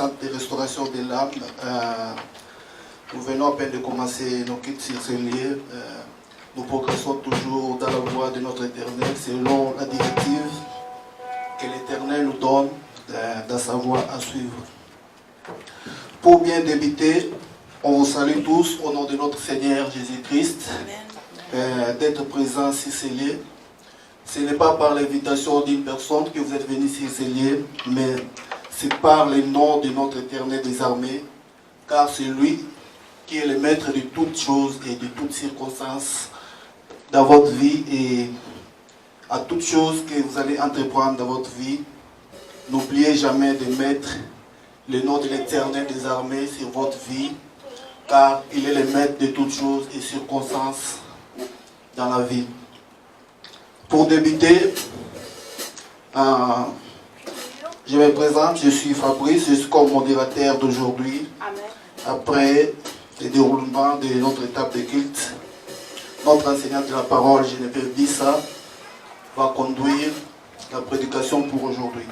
centre de restauration de l'âme. Nous venons à peine de commencer nos kits sur ce lieu. Nous progressons toujours dans la voie de notre Éternel selon la directive que l'Éternel nous donne dans sa voie à suivre. Pour bien débuter, on vous salue tous au nom de notre Seigneur Jésus-Christ d'être présents sur ces lieux. Ce n'est pas par l'invitation d'une personne que vous êtes venus sur ces lieux, mais c'est par le nom de notre Éternel des armées, car c'est lui qui est le maître de toutes choses et de toutes circonstances dans votre vie et à toutes choses que vous allez entreprendre dans votre vie. N'oubliez jamais de mettre le nom de l'Éternel des armées sur votre vie, car il est le maître de toutes choses et circonstances dans la vie. Pour débuter, je me présente, je suis Fabrice, je suis comme modérateur d'aujourd'hui. Après le déroulement de notre étape de culte, notre enseignant de la parole, Geneviève Bissa, va conduire la prédication pour aujourd'hui.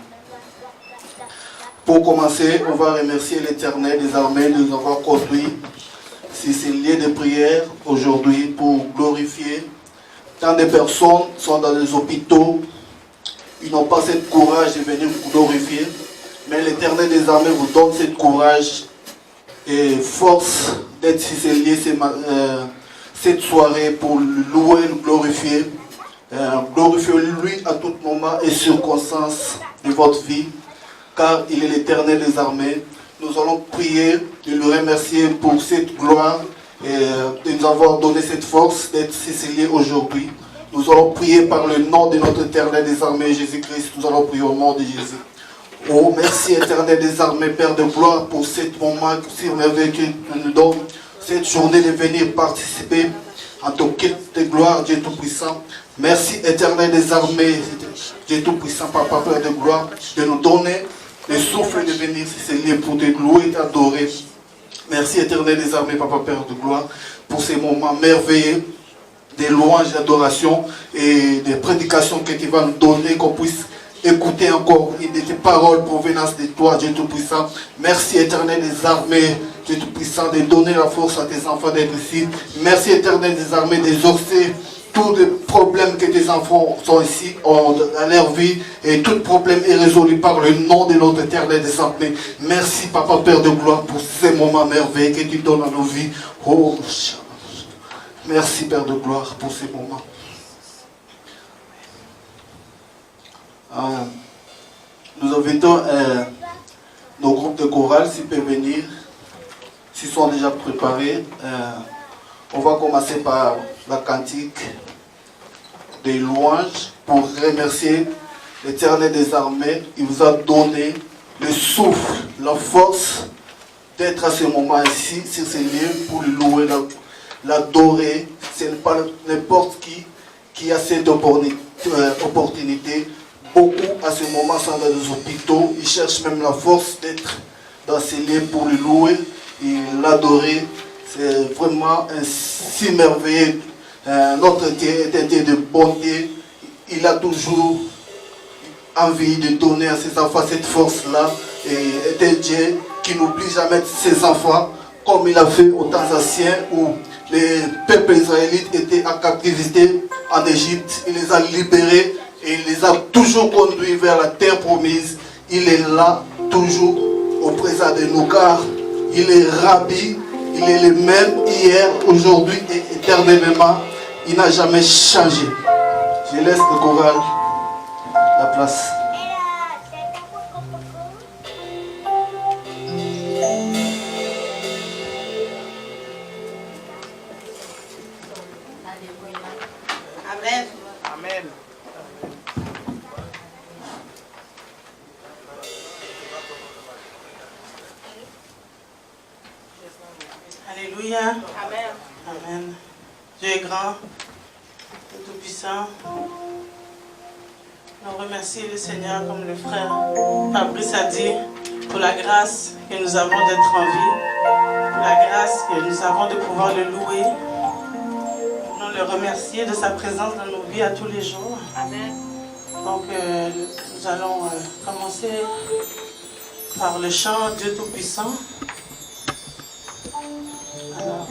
Pour commencer, on va remercier l'Éternel des armées de nous avoir conduits sur ces lieux de prière aujourd'hui pour glorifier. Tant de personnes sont dans les hôpitaux, ils n'ont pas ce courage de venir vous glorifier, mais l'Éternel des armées vous donne ce courage et force d'être sur ces lieux cette soirée pour le louer, le glorifier. Glorifiez-lui à tout moment et circonstance de votre vie, car il est l'Éternel des armées. Nous allons prier de le remercier pour cette gloire et de nous avoir donné cette force d'être céciliés aujourd'hui. Nous allons prier par le nom de notre Éternel des armées, Jésus-Christ. Nous allons prier au nom de Jésus. Oh, merci Éternel des armées, Père de gloire, pour ce moment si merveilleux que tu nous donnes, cette journée de venir participer en ton culte de gloire, Dieu Tout-Puissant. Merci Éternel des armées, Dieu Tout-Puissant, Papa, Père de gloire, de nous donner le souffle de venir sur ces lieux pour te louer et t'adorer. Merci Éternel des armées, Papa, Père de gloire, pour ces moments merveilleux, des louanges, d'adoration et des prédications que tu vas nous donner, qu'on puisse écouter encore une de tes paroles provenance de toi, Dieu Tout-Puissant. Merci Éternel des armées, Dieu Tout-Puissant, de donner la force à tes enfants d'être ici. Merci Éternel des armées, d'exaucer tous les problèmes que tes enfants sont ici dans leur vie, et tout problème est résolu par le nom de notre Éternel des armées. Merci Papa Père de gloire pour ces moments merveilleux que tu donnes à nos vies. Oh, merci Père de gloire pour ces moments. Nous invitons nos groupes de chorale s'ils peuvent venir, s'ils sont déjà préparés. On va commencer par la cantique des louanges pour remercier l'Éternel des armées. Il vous a donné le souffle, la force d'être à ce moment ici, sur ces lieux, pour le louer, l'adorer. Ce n'est pas n'importe qui a cette opportunité. Beaucoup à ce moment sont dans les hôpitaux. Ils cherchent même la force d'être dans ces lieux pour le louer et l'adorer. C'est vraiment un si merveilleux. Notre Dieu est un Dieu de bonté. Il a toujours envie de donner à ses enfants cette force-là. Et est un Dieu qui n'oublie jamais ses enfants, comme il a fait aux temps anciens où les peuples israélites étaient en captivité en Égypte. Il les a libérés et il les a toujours conduits vers la terre promise. Il est là, toujours au présent de nous, car il est Rabbi. Il est le même hier, aujourd'hui et éternellement. Il n'a jamais changé. Je laisse le choral la place. Amen. Amen. Alléluia. Amen. Amen. Dieu est grand, tout-puissant. Nous remercions le Seigneur, comme le frère Fabrice a dit, pour la grâce que nous avons d'être en vie, pour la grâce que nous avons de pouvoir le louer. Nous le remercier de sa présence dans nos vies à tous les jours. Amen. Donc, nous allons commencer par le chant Dieu Tout-Puissant. Alors,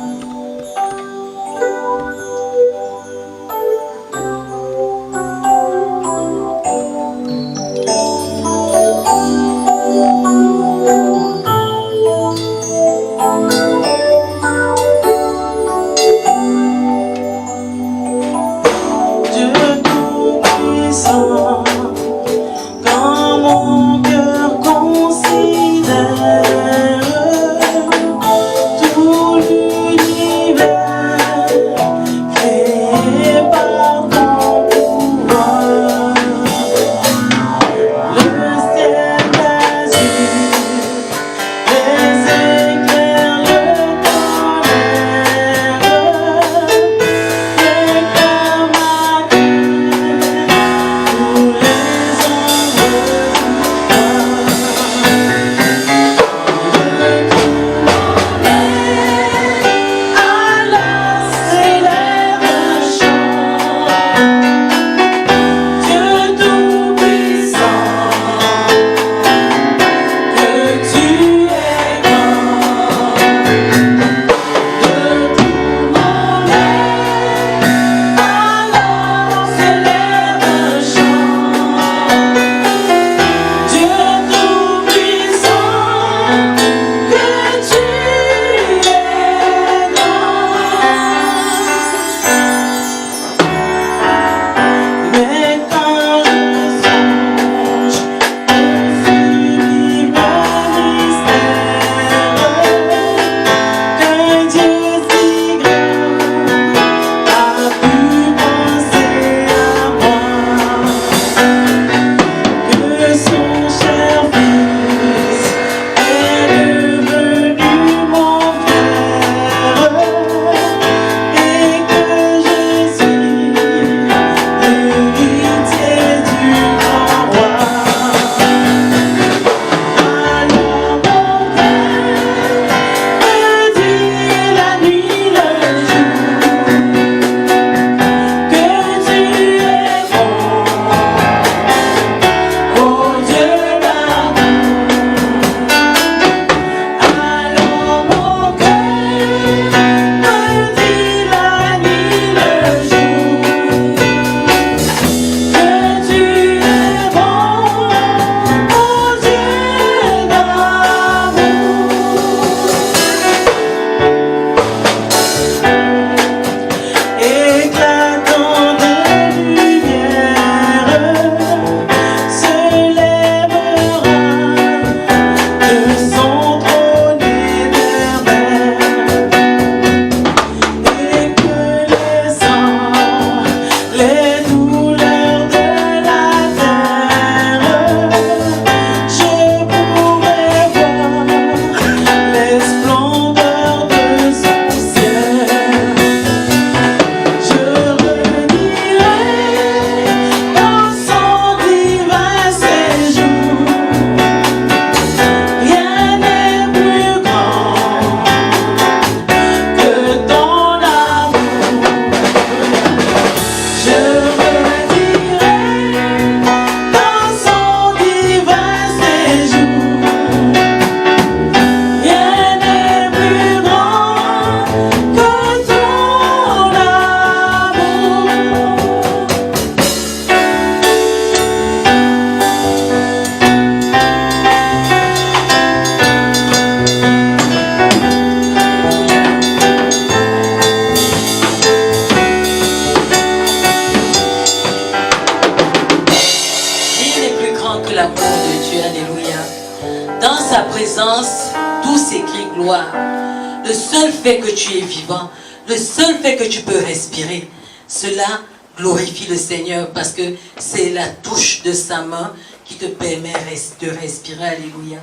Le seul fait que tu es vivant, le seul fait que tu peux respirer, cela glorifie le Seigneur parce que c'est la touche de sa main qui te permet de respirer. Alléluia.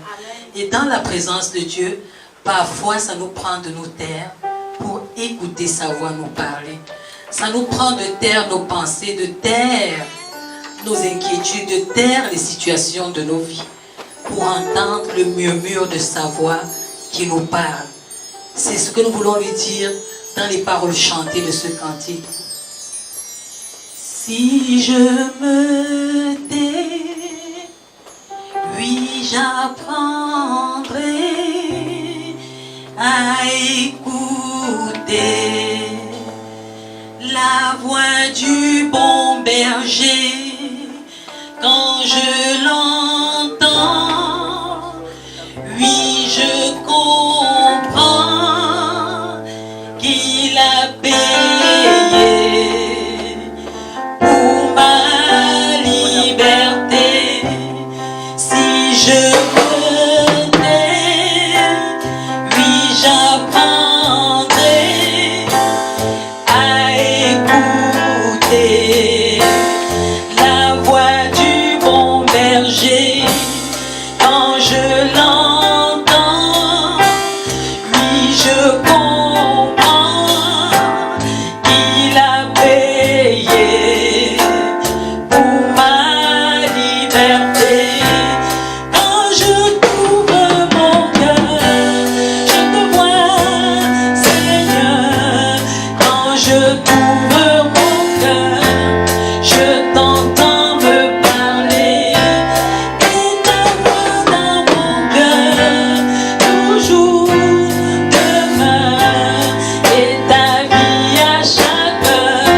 Et dans la présence de Dieu, parfois ça nous prend de nous taire pour écouter sa voix nous parler. Ça nous prend de taire nos pensées, de taire nos inquiétudes, de taire les situations de nos vies pour entendre le murmure de sa voix qui nous parle. C'est ce que nous voulons lui dire dans les paroles chantées de ce cantique. Si je me tais, oui, oui, j'apprendrai à écouter la voix du bon berger. Quand je l'entends, oui, je comprends qu'il a payé pour ma liberté. Si je me tais, oui, j'apprendrai à écouter la voix du bon berger. Quand je l'entends, oui, je comprends qu'il a payé pour ma liberté. Quand je t'ouvre mon cœur, je te vois, Seigneur. Quand je t'ouvre mon cœur, je t'entends me parler. Et ta voix dans mon cœur toujours demeure. Et ta vie à chaque heure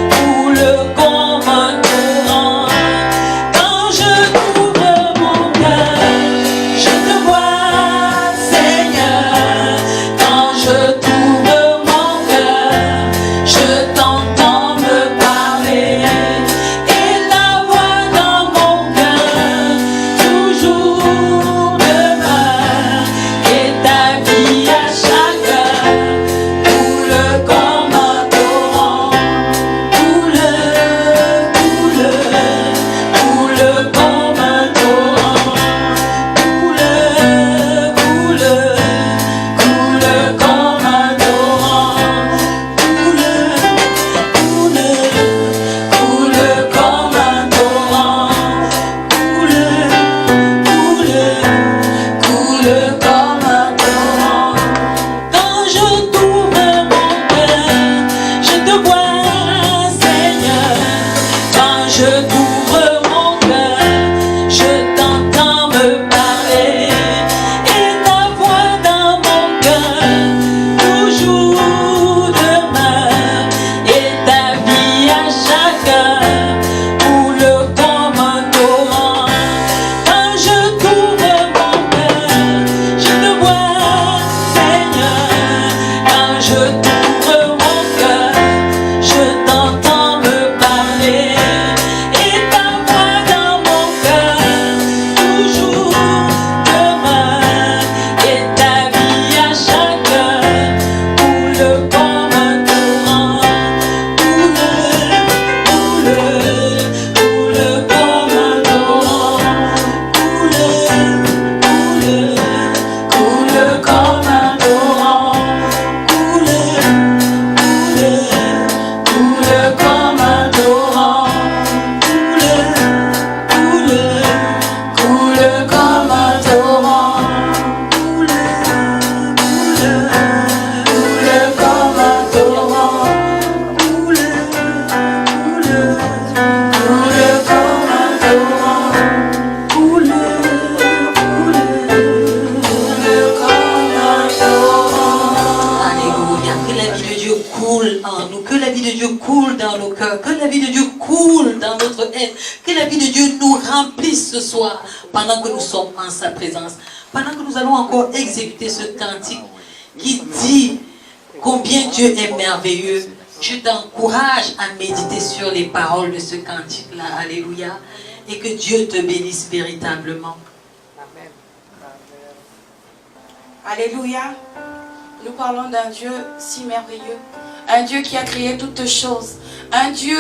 coule comme un torrent. Quand je t'ouvre mon cœur, je te vois, Seigneur. Quand je t'ouvre mon cœur, je t'entends me parler. Et la voix dans mon cœur toujours demeure. Et ta vie à chaque heure coule comme un torrent. Coule, coule, coule comme un torrent. Coule, coule, coule comme un torrent. Coule, coule, coule comme un torrent. Coule, coule, coule comme un torrent. Quand je t'ouvre mon cœur, je te vois, Seigneur. Quand je t'ouvre mon cœur, je t'entends me parler. Et ta voix dans mon cœur toujours demeure. Et ta vie à chaque heure coule comme un torrent. Quand je t'ouvre mon cœur, je te vois, Seigneur. Quand je t'ouvre mon cœur, je t'entends me parler. Et ta voix dans mon cœur toujours demeure. Et ta vie à chaque heure coule comme un torrent. Coule, coule, coule comme un torrent. Coule, coule, coule comme un torrent. Coule, coule, coule comme un torrent. Coule, coule, coule comme un torrent. Coule, coule, coule comme un torrent. Coule, coule, coule comme un torrent. Coule, coule, coule comme un torrent. Alléluia, que la vie de Dieu coule en nous, que la vie de Dieu coule dans nos cœurs, que la vie de Dieu coule dans notre être, que la vie de Dieu nous remplisse ce soir pendant que nous sommes en sa présence, pendant que nous allons encore exécuter ce cantique qui dit combien Dieu est merveilleux. Je t'encourage à méditer sur les paroles de ce cantique-là, alléluia, et que Dieu te bénisse véritablement. Alléluia. Nous parlons d'un Dieu si merveilleux, un Dieu qui a créé toutes choses, un Dieu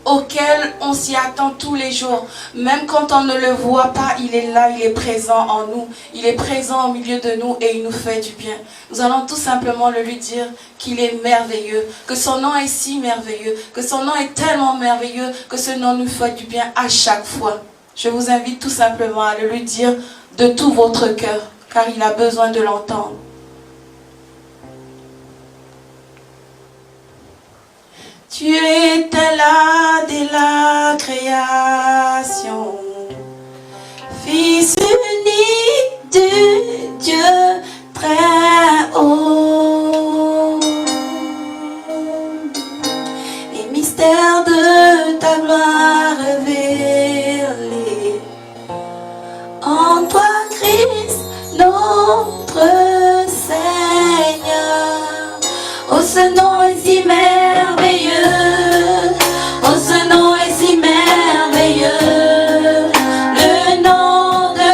auquel on s'y attend tous les jours. Même quand on ne le voit pas, il est là, il est présent en nous, il est présent au milieu de nous et il nous fait du bien. Nous allons tout simplement le lui dire qu'il est merveilleux, que son nom est si merveilleux, que son nom est tellement merveilleux que ce nom nous fait du bien à chaque fois. Je vous invite tout simplement à le lui dire de tout votre cœur, car il a besoin de l'entendre. Tu étais là dès la création, Fils Dieu très haut. Les mystères de ta gloire révélés en toi, Christ, notre Seigneur. Oh, ce nom est si merveilleux, oh, ce nom est si merveilleux, le nom de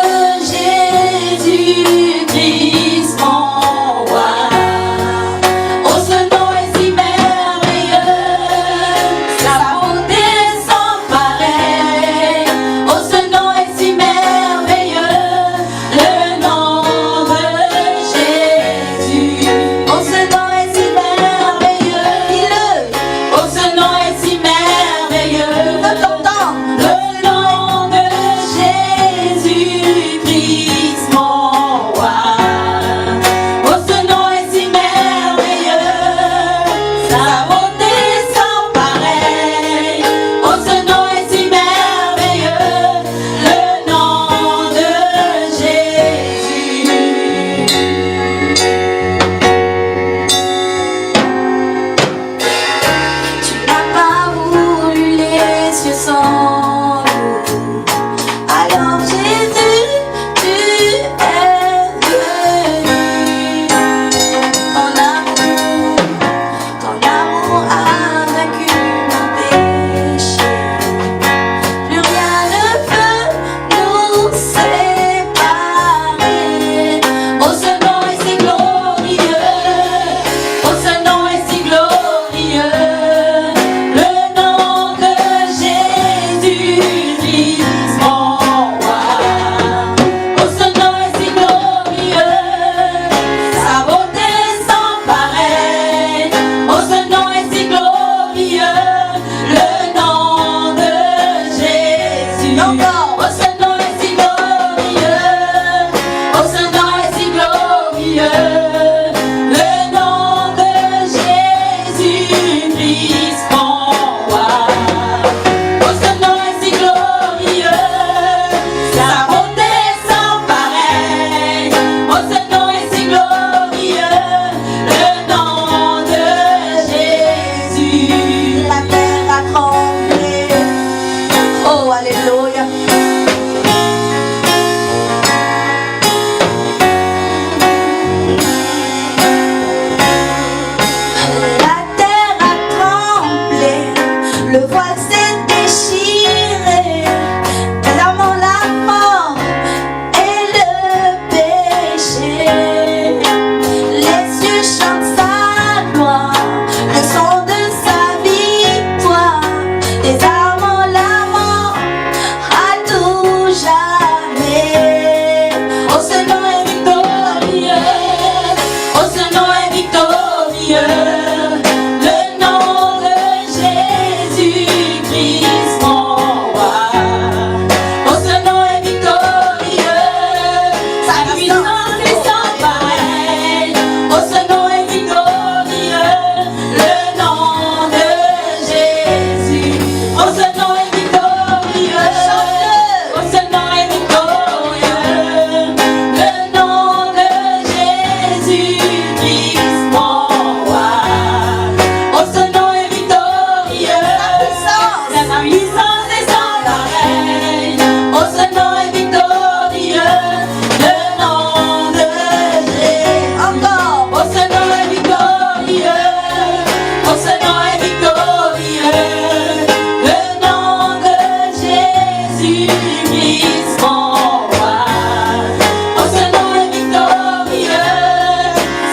Jésus-Christ, mon roi. Oh, ce nom est si merveilleux, sa bonté sans pareil. Oh, ce nom est si merveilleux, le nom de Jésus. Oh, ce nom est si merveilleux, dis-le. Oh, ce nom est si merveilleux, le nom de Jésus-Christ, mon roi. Oh, ce nom est si merveilleux, sa beauté sans pareil. Oh, ce nom est si merveilleux, le nom de Jésus. Tu n'as pas voulu les cieux sans nous. Alors Jésus, tu es venu. Ton amour a vaincu mon péché. Plus rien ne peut nous séparer. Oh, ce nom est si glorieux. Oh, ce nom est si glorieux. Le nom de Jésus-Christ, mon roi. Oh, ce nom est si glorieux, sa beauté sans pareil. Oh, ce nom est si glorieux, le nom de Jésus. Oh, ce nom est si glorieux, oh, ce nom est si glorieux, le nom de Jésus-Christ, mon roi. Oh, ce nom est si glorieux, sa beauté sans pareil. Oh, ce nom est si glorieux, le nom de Jésus. La terre a tremblé. Oh, alléluia. La terre a tremblé, le voile s'est déchiré, clamant la mort et le péché. Les cieux chantent sa gloire, le son de sa victoire, des armes en la mort à tout jamais. Oh, ce nom est victorieux, oh, ce nom est victorieux, le nom de Jésus-Christ, mon roi. Oh, ce nom est victorieux, sa puissance est sans pareil. Oh, ce nom est victorieux, le nom de Jésus. Oh, ce nom est victorieux, oh, ce nom est victorieux, le nom de Jésus-Christ, mon roi. Oh, ce nom est victorieux, la puissance est sans pareil. Oh, ce nom est victorieux, le nom de Jésus. Encore. Oh, ce nom est victorieux, oh, ce nom est victorieux, le nom de Jésus-Christ, mon roi. Oh, ce nom est victorieux,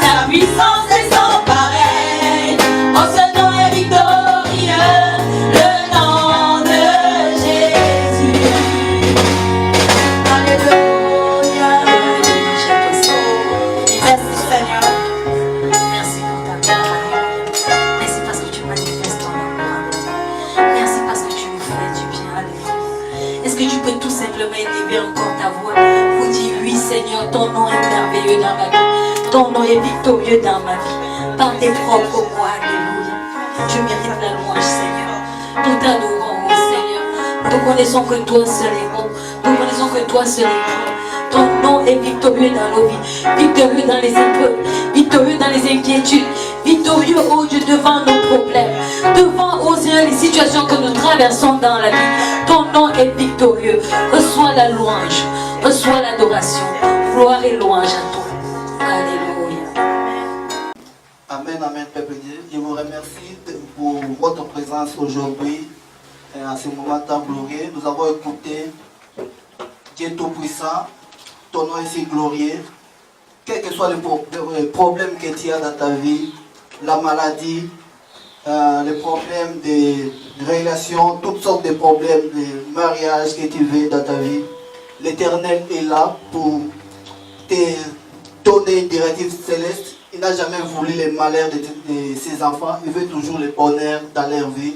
sa puissance est sans pareil. Oh, ce nom est victorieux, le nom de Jésus. Alléluia. Merci Seigneur. Merci pour ta gloire. Merci parce que tu manifestes ton amour. Merci parce que tu nous fais du bien. Alléluia. Est-ce que tu peux tout simplement élever encore ta voix pour dire oui Seigneur, ton nom est merveilleux dans ma vie. Ton nom est victorieux dans ma vie. Par tes propres mots, alléluia. Tu mérites la louange Seigneur. Nous t'adorons, oh Seigneur. Nous connaissons que toi seul est bon. Nous connaissons que toi seul est grand. Ton nom nom est victorieux dans nos vies, victorieux dans les épreuves, victorieux dans les inquiétudes, victorieux, oh Dieu, devant nos problèmes, devant, oh Seigneur, les situations que nous traversons dans la vie. Ton nom est victorieux. Reçois la louange, reçois l'adoration. Gloire et louange à toi. Alléluia. Amen, amen, Peuple Dieu. Je vous remercie pour votre présence aujourd'hui. Et en ce moment tant glorieux, nous avons écouté Dieu Tout-Puissant, ton nom est si glorieux. Quel que soit le problème que tu as dans ta vie, la maladie, les problèmes de relations, toutes sortes de problèmes de mariage que tu veux dans ta vie, l'Éternel est là pour te donner une directive céleste. Il n'a jamais voulu les malheurs de ses enfants, il veut toujours le bonheur dans leur vie.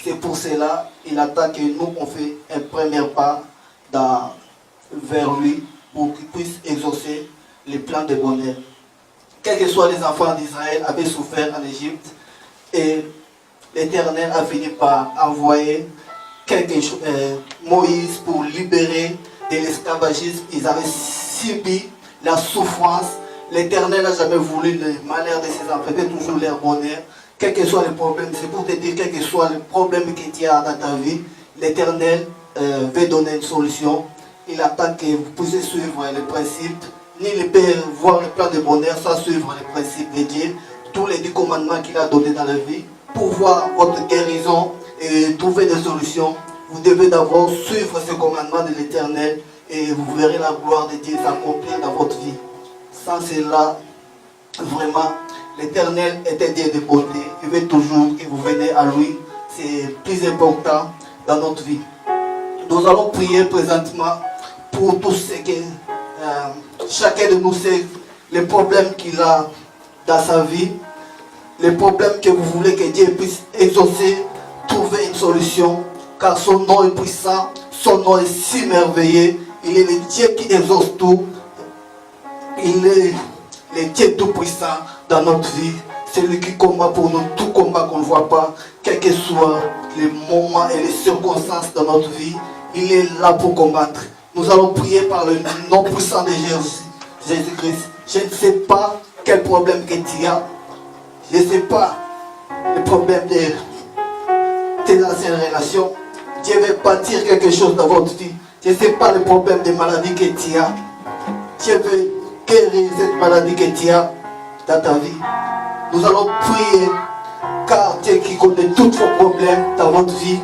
C'est pour cela qu'il attend que nous on fait un premier pas vers lui pour qu'il puisse exaucer les plans de bonheur. Quels que soient les enfants d'Israël avaient souffert en Égypte et l'Éternel a fini par envoyer Moïse pour libérer de l'esclavagisme. Ils avaient subi la souffrance. L'Éternel n'a jamais voulu le malheur de ses enfants, il veut toujours leur bonheur. Quels que soient les problèmes, c'est pour te dire, quel que soit le problème que tu as dans ta vie, l'Éternel veut donner une solution. Il attend que vous puissiez suivre les principes, ni le Père voir le plan de bonheur sans suivre les principes de Dieu, tous les 10 commandements qu'il a donnés dans la vie. Pour voir votre guérison et trouver des solutions, vous devez d'abord suivre ce commandement de l'Éternel et vous verrez la gloire de Dieu s'accomplir dans votre vie. Sans cela, vraiment, l'Éternel est un Dieu de beauté. Il veut toujours que vous venez à lui. C'est plus important dans notre vie. Nous allons prier présentement pour tous ceux que chacun de nous sait les problèmes qu'il a dans sa vie, les problèmes que vous voulez que Dieu puisse exaucer, trouver une solution, car son nom est puissant, son nom est si merveilleux. Il est le Dieu qui exauce tout. Il est le Dieu tout-puissant dans notre vie. C'est lui qui combat pour nous, tout combat qu'on ne voit pas, quels que soient les moments et les circonstances dans notre vie. Il est là pour combattre. Nous allons prier par le nom puissant de Jésus-Christ. Je ne sais pas quel problème que tu as. Je ne sais pas le problème de tes anciennes relations. Dieu veut bâtir quelque chose dans votre vie. Je ne sais pas le problème de maladie que tu as. Dieu veut guérir cette maladie que tu as dans ta vie. Nous allons prier, car Dieu qui connaît tous vos problèmes dans votre vie,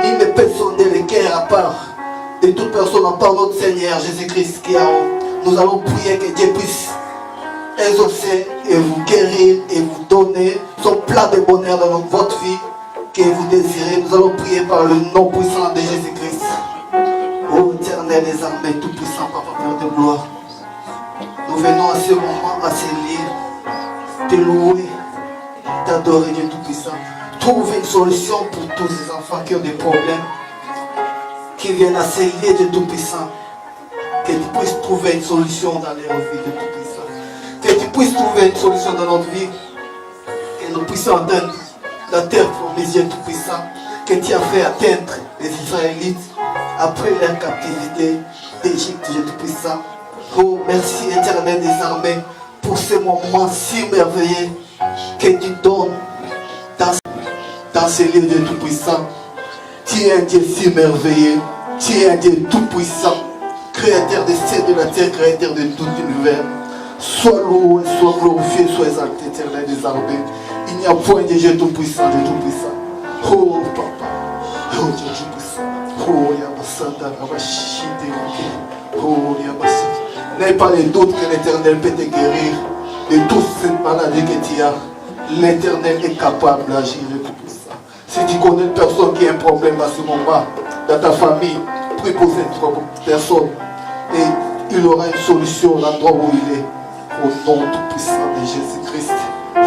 ni ne peut sonder le cœur à part de toute personne, à part notre Seigneur Jésus-Christ qui est en haut. Nous allons prier que Dieu puisse exaucer et vous guérir et vous donner son plan de bonheur dans votre vie que vous désirez. Nous allons prier par le nom puissant de Jésus-Christ. Ô Éternel des armées, tout puissant, Papa, Père de gloire. Nous venons à ce moment, à ce lieu, te louer, t'adorer, Dieu Tout-Puissant. Trouver une solution pour tous ces enfants qui ont des problèmes, qui viennent à ce lieu, Dieu Tout-Puissant. Que tu puisses trouver une solution dans leur vie, Dieu Tout-Puissant. Que tu puisses trouver une solution dans notre vie. Que nous puissions atteindre la terre promise, Dieu Tout-Puissant. Que tu as fait atteindre les Israélites après leur captivité d'Égypte, Dieu Tout-Puissant. Oh, merci Éternel des armées pour ce moment si merveilleux que tu donnes dans ce lieu de Tout-Puissant. Tu es un Dieu si merveilleux, tu es un Dieu tout-puissant, créateur des cieux et de la terre, créateur de tout l'univers. Sois loué, sois glorifié, sois exalté, Éternel des armées. Il n'y a point de Dieu tout-puissant, Dieu tout-puissant. Oh Papa, oh Dieu tout-puissant. Oh Yamasanda, Rabashide, oh Yamasanda. N'aie pas les doutes que l'Éternel peut te guérir de toute cette maladie que tu as. L'Éternel est capable d'agir de tout ça. Si tu connais une personne qui a un problème à ce moment, dans ta famille, prie pour cette personne et il aura une solution à l'endroit où il est. Au nom tout-puissant de Jésus-Christ.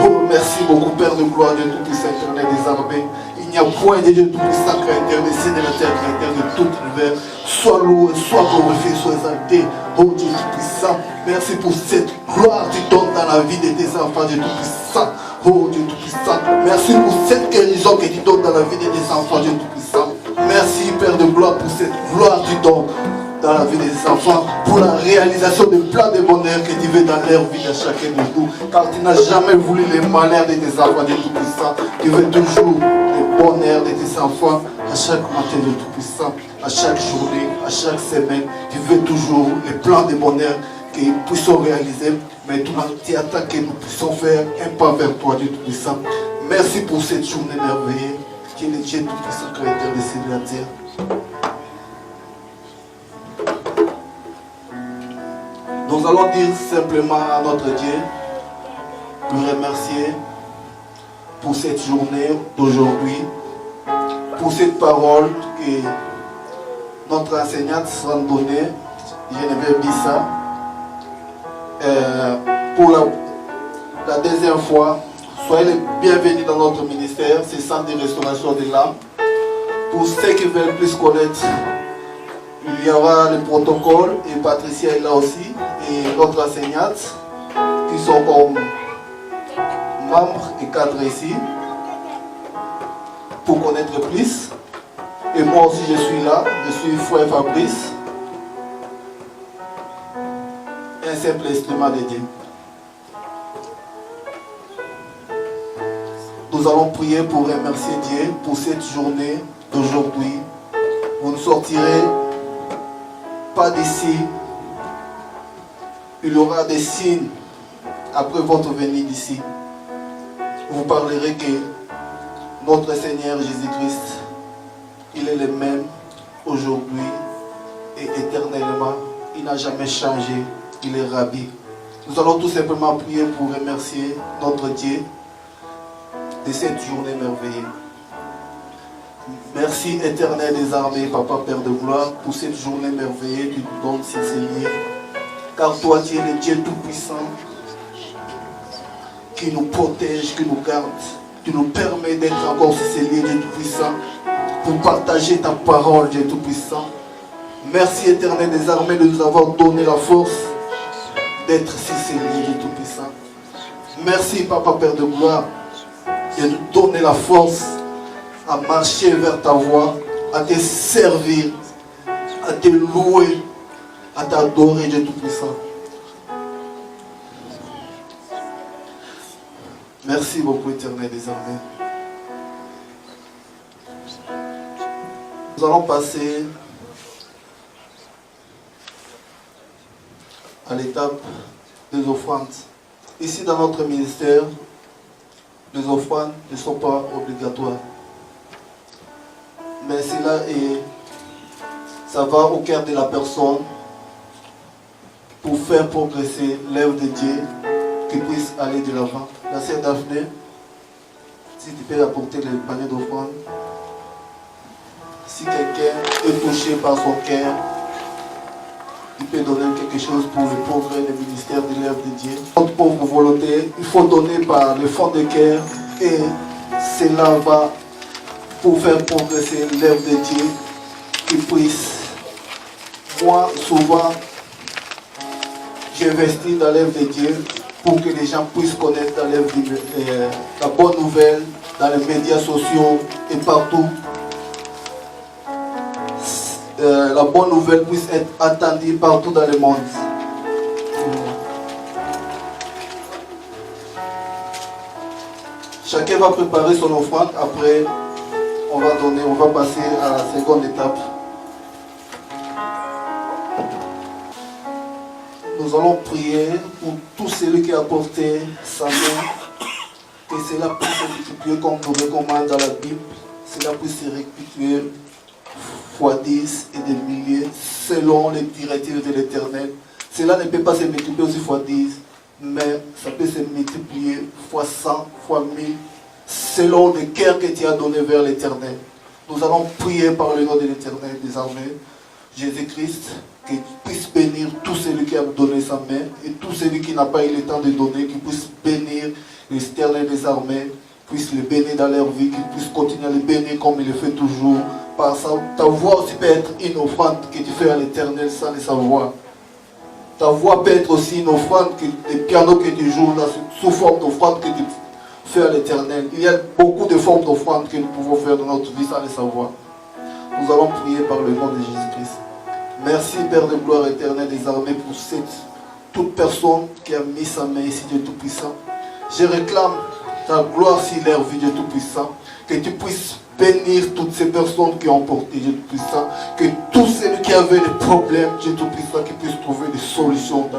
Oh, merci beaucoup, Père de gloire, Dieu tout-puissant, Éternel des armées. Il n'y a point de Dieu tout-puissant, créateur des cieux et de la terre, créateur de tout l'univers. Sois loué, sois glorifié, sois exalté. Oh Dieu tout-puissant, merci pour cette gloire que tu donnes dans la vie de tes enfants, Dieu tout-puissant. Oh Dieu tout-puissant, merci pour cette guérison que tu donnes dans la vie de tes enfants, Dieu tout-puissant. Merci, Père de gloire, pour cette gloire que tu donnes dans la la vie des enfants, pour la réalisation de plein de bonheur que tu veux dans leur vie de chacun de nous. Car tu n'as jamais voulu les malheurs de tes enfants, de Tout-Puissant. Tu veux toujours le bonheur de tes enfants à chaque matin de Tout-Puissant, à chaque journée, à chaque semaine. Tu veux toujours les plans de bonheur qu'ils puissent réaliser. Mais tu attends que nous puissions faire un pas vers toi, Dieu Tout-Puissant. Merci pour cette journée merveilleuse. Qui est le Dieu Tout-Puissant, Créateur des cieux et de la terre. Nous allons dire simplement à notre Dieu, nous remercier pour cette journée d'aujourd'hui, pour cette parole que notre enseignante sera donnée, Geneviève Bissa, pour la deuxième fois. Soyez les bienvenus dans notre ministère, c'est Centre de restauration de l'âme. Pour ceux qui veulent plus connaître, il y aura le protocole et Patricia est là aussi, et notre enseignante qui sont comme membres et cadres ici pour connaître plus. Et moi aussi je suis là, je suis frère Fabrice, un simple instrument de Dieu. Nous allons prier pour remercier Dieu pour cette journée d'aujourd'hui. Vous ne sortirez pas d'ici. Il y aura des signes après votre venue d'ici. Vous parlerez que notre Seigneur Jésus-Christ, il est le même aujourd'hui et éternellement. Il n'a jamais changé. Il est Rabbi. Nous allons tout simplement prier pour remercier notre Dieu de cette journée merveilleuse. Merci éternel des armées, Papa Père de gloire, pour cette journée merveilleuse, tu nous donnes ces Seigneur. Car toi, tu es le Dieu Tout-Puissant, qui nous protège, qui nous garde. Tu nous permets d'être encore ces Dieu Tout-Puissant, pour partager ta parole, Dieu Tout-Puissant. Merci éternel des armées de nous avoir donné la force d'être ces Dieu Tout-Puissant. Merci Papa Père de gloire, de nous donner la force à marcher vers ta voie, à te servir, à te louer, à t'adorer, Dieu Tout-Puissant. Merci beaucoup, éternel des armées. Nous allons passer à l'étape des offrandes. Ici, dans notre ministère, les offrandes ne sont pas obligatoires. Mais ça va au cœur de la personne pour faire progresser l'œuvre de Dieu, qu'il puisse aller de l'avant. La sœur Daphné, si tu peux apporter le panier d'offrandes. Si quelqu'un est touché par son cœur, il peut donner quelque chose pour le progrès du ministère de l'œuvre de Dieu. Notre pauvre volonté, il faut donner par le fond de cœur et cela va pour faire progresser l'œuvre de Dieu, qu'il puisse. Moi, souvent, j'investis dans l'œuvre de Dieu pour que les gens puissent connaître la bonne nouvelle dans les médias sociaux et partout. La bonne nouvelle puisse être entendue partout dans le monde. Chacun va préparer son offrande. Après, on va passer à la seconde étape. Nous allons prier pour tout celui qui a apporté sa main, que cela puisse se multiplier comme nous recommande dans la Bible, cela puisse se rectifier fois 10 et des milliers selon les directives de l'Éternel. Cela ne peut pas se multiplier aussi fois 10, mais ça peut se multiplier fois 100, fois 1000, selon le cœur que tu as donné vers l'Éternel. Nous allons prier par le nom de l'Éternel des armées, Jésus-Christ, qu'il puisse bénir tout celui qui a donné sa main et tout celui qui n'a pas eu le temps de donner, qu'il puisse bénir l'Éternel des armées, puisse le bénir dans leur vie, qu'il puisse continuer à le bénir comme il le fait toujours. Par ça, ta voix aussi peut être une offrande que tu fais à l'Éternel sans le savoir. Ta voix peut être aussi une offrande, le piano que tu joues là, sous forme d'offrande que tu fais à l'Éternel. Il y a beaucoup de formes d'offrande que nous pouvons faire dans notre vie sans le savoir. Nous allons prier par le nom de Jésus-Christ. Merci, Père de gloire éternelle des armées, pour toute personne qui a mis sa main ici, Dieu Tout-Puissant. Je réclame ta gloire sur leur vie, Dieu Tout-Puissant. Que tu puisses bénir toutes ces personnes qui ont porté, Dieu Tout-Puissant. Que tous ceux qui avaient des problèmes, Dieu Tout-Puissant, qui puissent trouver des solutions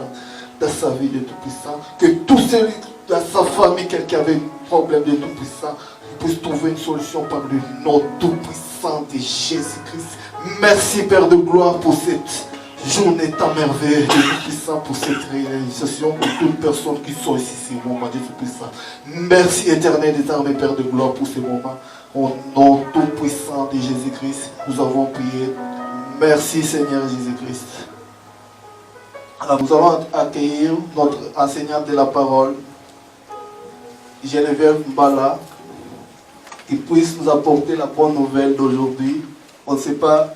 dans sa vie, Dieu Tout-Puissant. Que tous ceux dans sa famille, quelqu'un avait un problème, Dieu Tout-Puissant, puisse trouver une solution par le nom tout-puissant de Jésus-Christ. Merci, Père de gloire, pour cette journée tant merveilleuse, Dieu Tout-Puissant, pour cette réalisation, pour toutes les personnes qui sont ici, ces moments, Dieu Tout-Puissant. Merci, éternel des armées, Père de gloire, pour ces moments. Au nom tout-puissant de Jésus-Christ, nous avons prié. Merci, Seigneur Jésus-Christ. Alors, nous allons accueillir notre enseignante de la parole, Geneviève Mbala, qui puisse nous apporter la bonne nouvelle d'aujourd'hui. On ne sait pas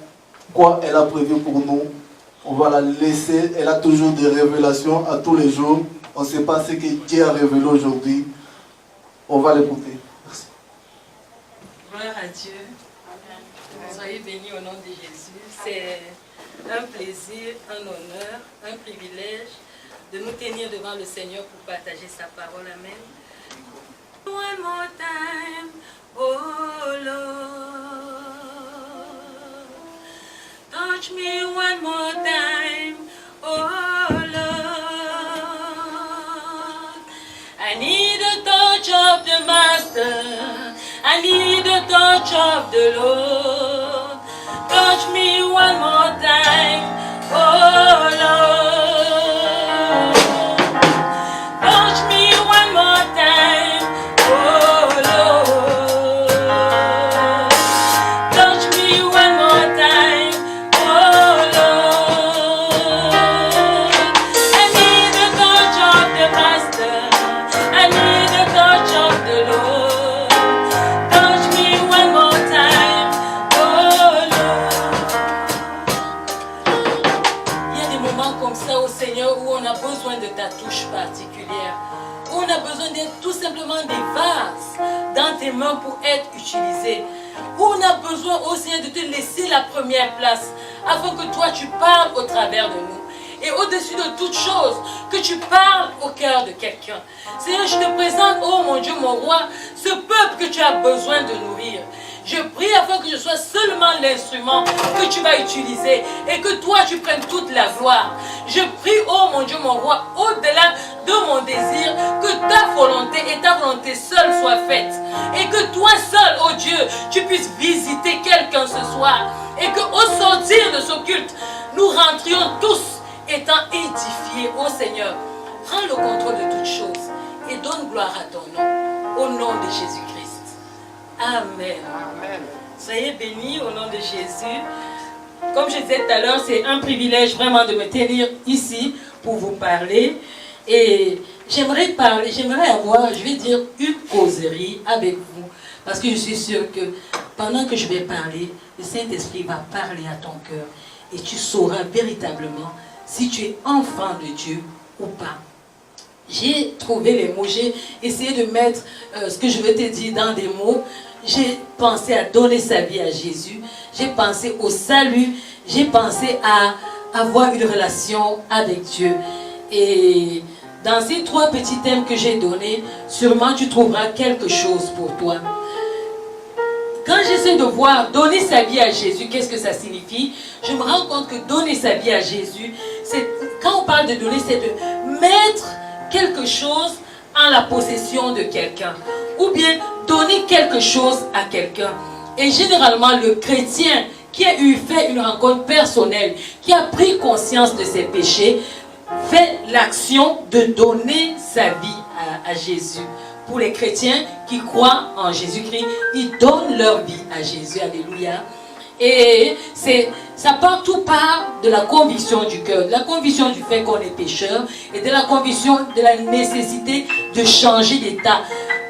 quoi elle a prévu pour nous. On va la laisser. Elle a toujours des révélations à tous les jours. On ne sait pas ce que Dieu a révélé aujourd'hui. On va l'écouter. Merci. Gloire à Dieu. Soyez bénis au nom de Jésus. C'est un plaisir, un honneur, un privilège de nous tenir devant le Seigneur pour partager sa parole. Amen. One more time, oh Lord, touch me one more time, oh Lord. I need a touch of the Master, I need a touch of the Lord. Touch me one more time, oh Lord. Touch me one more time, oh Lord. Touch me one more time, oh Lord. I need a touch of the Master, I need a touch of the Lord. Touch me one more time, oh Lord. Il y a des moments comme ça au Seigneur où on a besoin de ta touche particulière. On a besoin d'être tout simplement des vases dans tes mains pour être utilisés. On a besoin au Seigneur de te laisser la première place afin que toi tu parles au travers de nous. Et au-dessus de toute chose, que tu parles au cœur de quelqu'un. Seigneur, je te présente, oh mon Dieu, mon roi, ce peuple que tu as besoin de nourrir. Je prie afin que je sois seulement l'instrument que tu vas utiliser et que toi tu prennes toute la gloire. Je prie, oh mon Dieu, mon roi, au-delà de mon désir, que ta volonté et ta volonté seule soient faites. Et que toi seul, oh Dieu, tu puisses visiter quelqu'un ce soir. Et qu'au sortir de ce culte, nous rentrions tous étant édifiés, oh Seigneur. Prends le contrôle de toutes choses et donne gloire à ton nom. Au nom de Jésus-Christ. Amen. Amen. Soyez bénis au nom de Jésus. Comme je disais tout à l'heure, c'est un privilège vraiment de me tenir ici pour vous parler. Et j'aimerais avoir, je vais dire, une causerie avec vous. Parce que je suis sûre que pendant que je vais parler, le Saint-Esprit va parler à ton cœur. Et tu sauras véritablement si tu es enfant de Dieu ou pas. J'ai trouvé les mots, j'ai essayé de mettre ce que je vais te dire dans des mots. J'ai pensé à donner sa vie à Jésus. J'ai pensé au salut. J'ai pensé à avoir une relation avec Dieu. Et dans ces trois petits thèmes que j'ai donnés, sûrement tu trouveras quelque chose pour toi. Quand j'essaie de voir donner sa vie à Jésus, qu'est-ce que ça signifie? Je me rends compte que donner sa vie à Jésus, quand on parle de donner, c'est de mettre quelque chose en la possession de quelqu'un. Ou bien donner quelque chose à quelqu'un. Et généralement, le chrétien qui a fait une rencontre personnelle, qui a pris conscience de ses péchés, fait l'action de donner sa vie à Jésus. Pour les chrétiens qui croient en Jésus-Christ, ils donnent leur vie à Jésus. Alléluia. Et ça tout part de la conviction du cœur, de la conviction du fait qu'on est pécheur et de la conviction de la nécessité de changer d'état.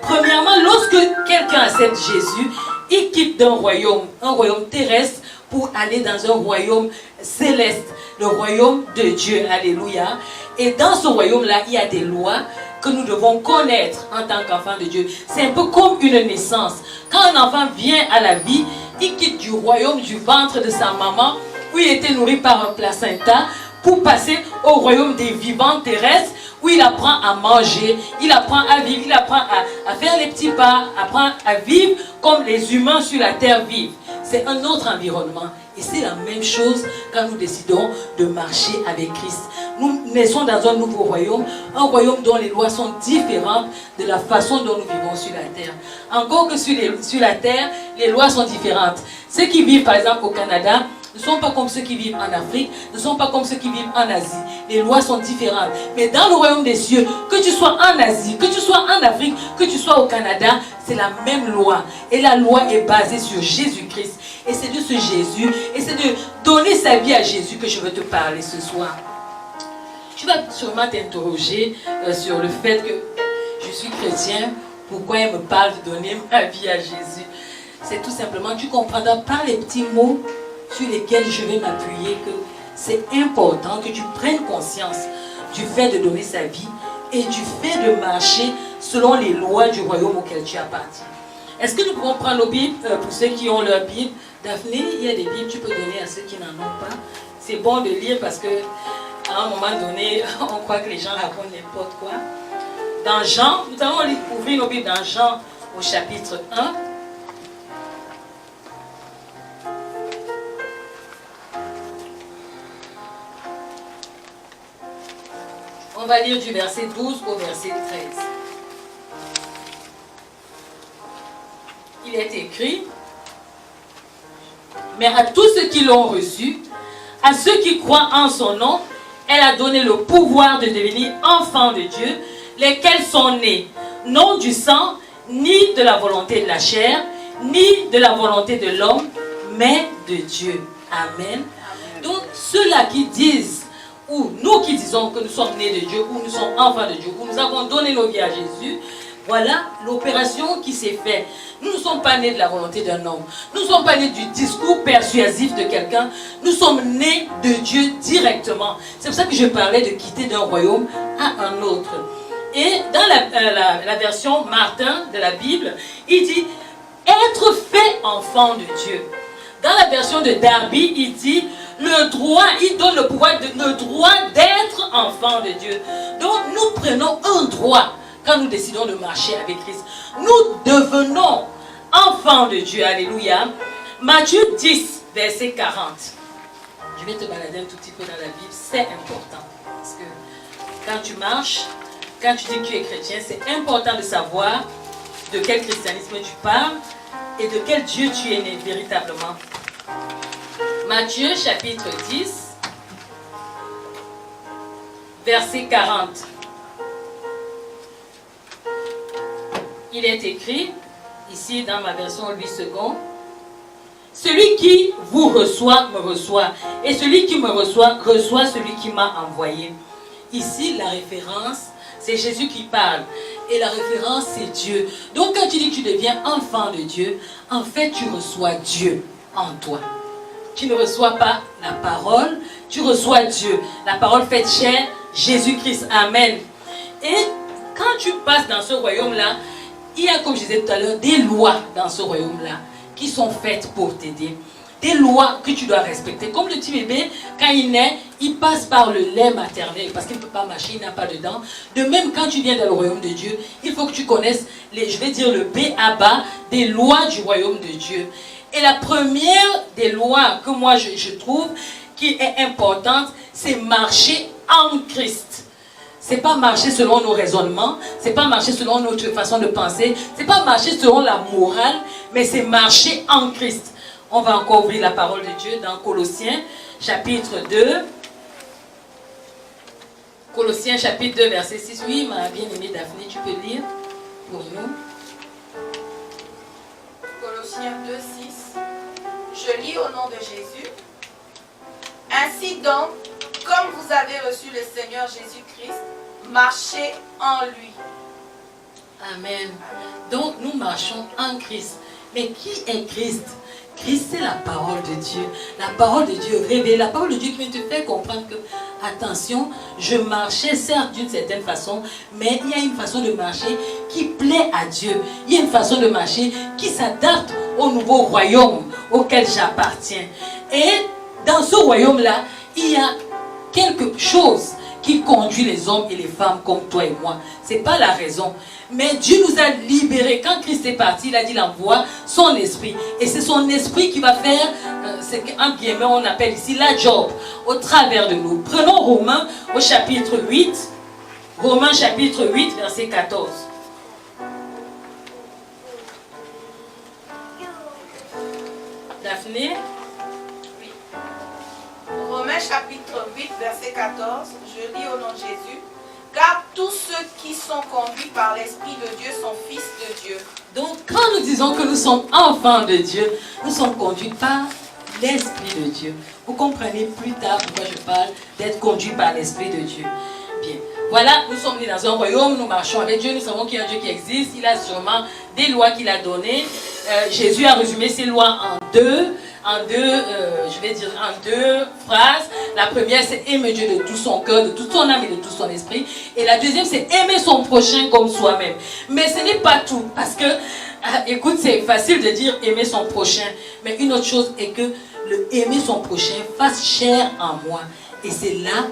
Premièrement, lorsque quelqu'un accepte Jésus, il quitte d'un royaume, un royaume terrestre, pour aller dans un royaume céleste, le royaume de Dieu. Alléluia. Et dans ce royaume-là, il y a des lois que nous devons connaître en tant qu'enfants de Dieu. C'est un peu comme une naissance. Quand un enfant vient à la vie, il quitte du royaume, du ventre de sa maman où il était nourri par un placenta, pour passer au royaume des vivants terrestres, où il apprend à manger, il apprend à vivre, il apprend à faire les petits pas, apprend à vivre comme les humains sur la terre vivent. C'est un autre environnement. Et c'est la même chose quand nous décidons de marcher avec Christ. Nous naissons dans un nouveau royaume, un royaume dont les lois sont différentes de la façon dont nous vivons sur la terre. Encore que sur la terre, les lois sont différentes. Ceux qui vivent par exemple au Canada ne sont pas comme ceux qui vivent en Afrique, ne sont pas comme ceux qui vivent en Asie. Les lois sont différentes. Mais dans le royaume des cieux, que tu sois en Asie, que tu sois en Afrique, que tu sois au Canada, c'est la même loi. Et la loi est basée sur Jésus-Christ. Et c'est de ce Jésus, et c'est de donner sa vie à Jésus que je veux te parler ce soir. Tu vas sûrement t'interroger sur le fait que je suis chrétien, pourquoi il me parle de donner ma vie à Jésus. C'est tout simplement, tu comprendras par les petits mots sur lesquels je vais m'appuyer que c'est important que tu prennes conscience du fait de donner sa vie et du fait de marcher selon les lois du royaume auquel tu appartiens. Est-ce que nous pouvons prendre nos Bibles pour ceux qui ont leur Bible? Daphné, il y a des Bibles, tu peux donner à ceux qui n'en ont pas. C'est bon de lire parce que à un moment donné, on croit que les gens racontent n'importe quoi. Dans Jean, nous allons ouvrir nos Bibles dans Jean au chapitre 1. On va lire du verset 12 au verset 13. Il est écrit: mais à tous ceux qui l'ont reçu, à ceux qui croient en son nom, elle a donné le pouvoir de devenir enfants de Dieu, lesquels sont nés, non du sang, ni de la volonté de la chair, ni de la volonté de l'homme, mais de Dieu. Amen. Donc, ceux-là qui disent, ou nous qui disons que nous sommes nés de Dieu, ou nous sommes enfants de Dieu, ou nous avons donné nos vies à Jésus, voilà l'opération qui s'est faite. Nous ne sommes pas nés de la volonté d'un homme. Nous ne sommes pas nés du discours persuasif de quelqu'un. Nous sommes nés de Dieu directement. C'est pour ça que je parlais de quitter d'un royaume à un autre. Et dans la version Martin de la Bible, il dit être fait enfant de Dieu. Dans la version de Darby, il dit le droit, il donne le pouvoir, le droit d'être enfant de Dieu. Donc nous prenons un droit quand nous décidons de marcher avec Christ. Nous devenons enfants de Dieu. Alléluia. Matthieu 10, verset 40. Je vais te balader un tout petit peu dans la Bible. C'est important. Parce que quand tu marches, quand tu dis que tu es chrétien, c'est important de savoir de quel christianisme tu parles et de quel Dieu tu es né véritablement. Matthieu chapitre 10, verset 40. Il est écrit, ici dans ma version 8 secondes, celui qui vous reçoit, me reçoit. Et celui qui me reçoit, reçoit celui qui m'a envoyé. Ici, la référence, c'est Jésus qui parle. Et la référence, c'est Dieu. Donc, quand tu dis que tu deviens enfant de Dieu, en fait, tu reçois Dieu en toi. Tu ne reçois pas la parole, tu reçois Dieu. La parole faite chair, Jésus-Christ. Amen. Et quand tu passes dans ce royaume-là, il y a, comme je disais tout à l'heure, des lois dans ce royaume-là qui sont faites pour t'aider. Des lois que tu dois respecter. Comme le petit bébé, quand il naît, il passe par le lait maternel parce qu'il ne peut pas mâcher, il n'a pas de dents. De même, quand tu viens dans le royaume de Dieu, il faut que tu connaisses, je vais dire le B.A.B.A. des lois du royaume de Dieu. Et la première des lois que moi je trouve qui est importante, c'est marcher en Christ. C'est pas marcher selon nos raisonnements, c'est pas marcher selon notre façon de penser, c'est pas marcher selon la morale, mais c'est marcher en Christ. On va encore ouvrir la parole de Dieu dans Colossiens, chapitre 2. Colossiens, chapitre 2, verset 6. Oui, ma bien-aimée Daphné, tu peux lire pour nous. Colossiens 2, 6. Je lis au nom de Jésus. Ainsi donc, comme vous avez reçu le Seigneur Jésus-Christ, marchez en lui. Amen. Donc nous marchons en Christ. Mais qui est Christ? Christ, c'est la parole de Dieu. La parole de Dieu révélée. La parole de Dieu qui te fait comprendre que, attention, je marchais certes d'une certaine façon, mais il y a une façon de marcher qui plaît à Dieu. Il y a une façon de marcher qui s'adapte au nouveau royaume auquel j'appartiens. Et dans ce royaume-là, il y a quelque chose qui conduit les hommes et les femmes comme toi et moi. Ce n'est pas la raison. Mais Dieu nous a libérés. Quand Christ est parti, il a dit il envoie son esprit. Et c'est son esprit qui va faire, c'est qu'en guillemets on appelle ici la job, au travers de nous. Prenons Romains au chapitre 8. Romains chapitre 8, verset 14. Daphné? Oui. Romains chapitre 8, verset 14. Je lis au nom de Jésus. Car tous ceux qui sont conduits par l'Esprit de Dieu sont fils de Dieu. Donc, quand nous disons que nous sommes enfants de Dieu, nous sommes conduits par l'Esprit de Dieu. Vous comprenez plus tard pourquoi je parle d'être conduit par l'Esprit de Dieu. Bien. Voilà, nous sommes nés dans un royaume, nous marchons avec Dieu, nous savons qu'il y a un Dieu qui existe, il a sûrement des lois qu'il a données. Jésus a résumé ces lois en deux phrases. La première, c'est aimer Dieu de tout son cœur, de toute son âme et de tout son esprit. Et la deuxième, c'est aimer son prochain comme soi-même. Mais ce n'est pas tout, parce que, écoute, c'est facile de dire aimer son prochain, mais une autre chose est que le aimer son prochain fasse chair en moi. Et c'est là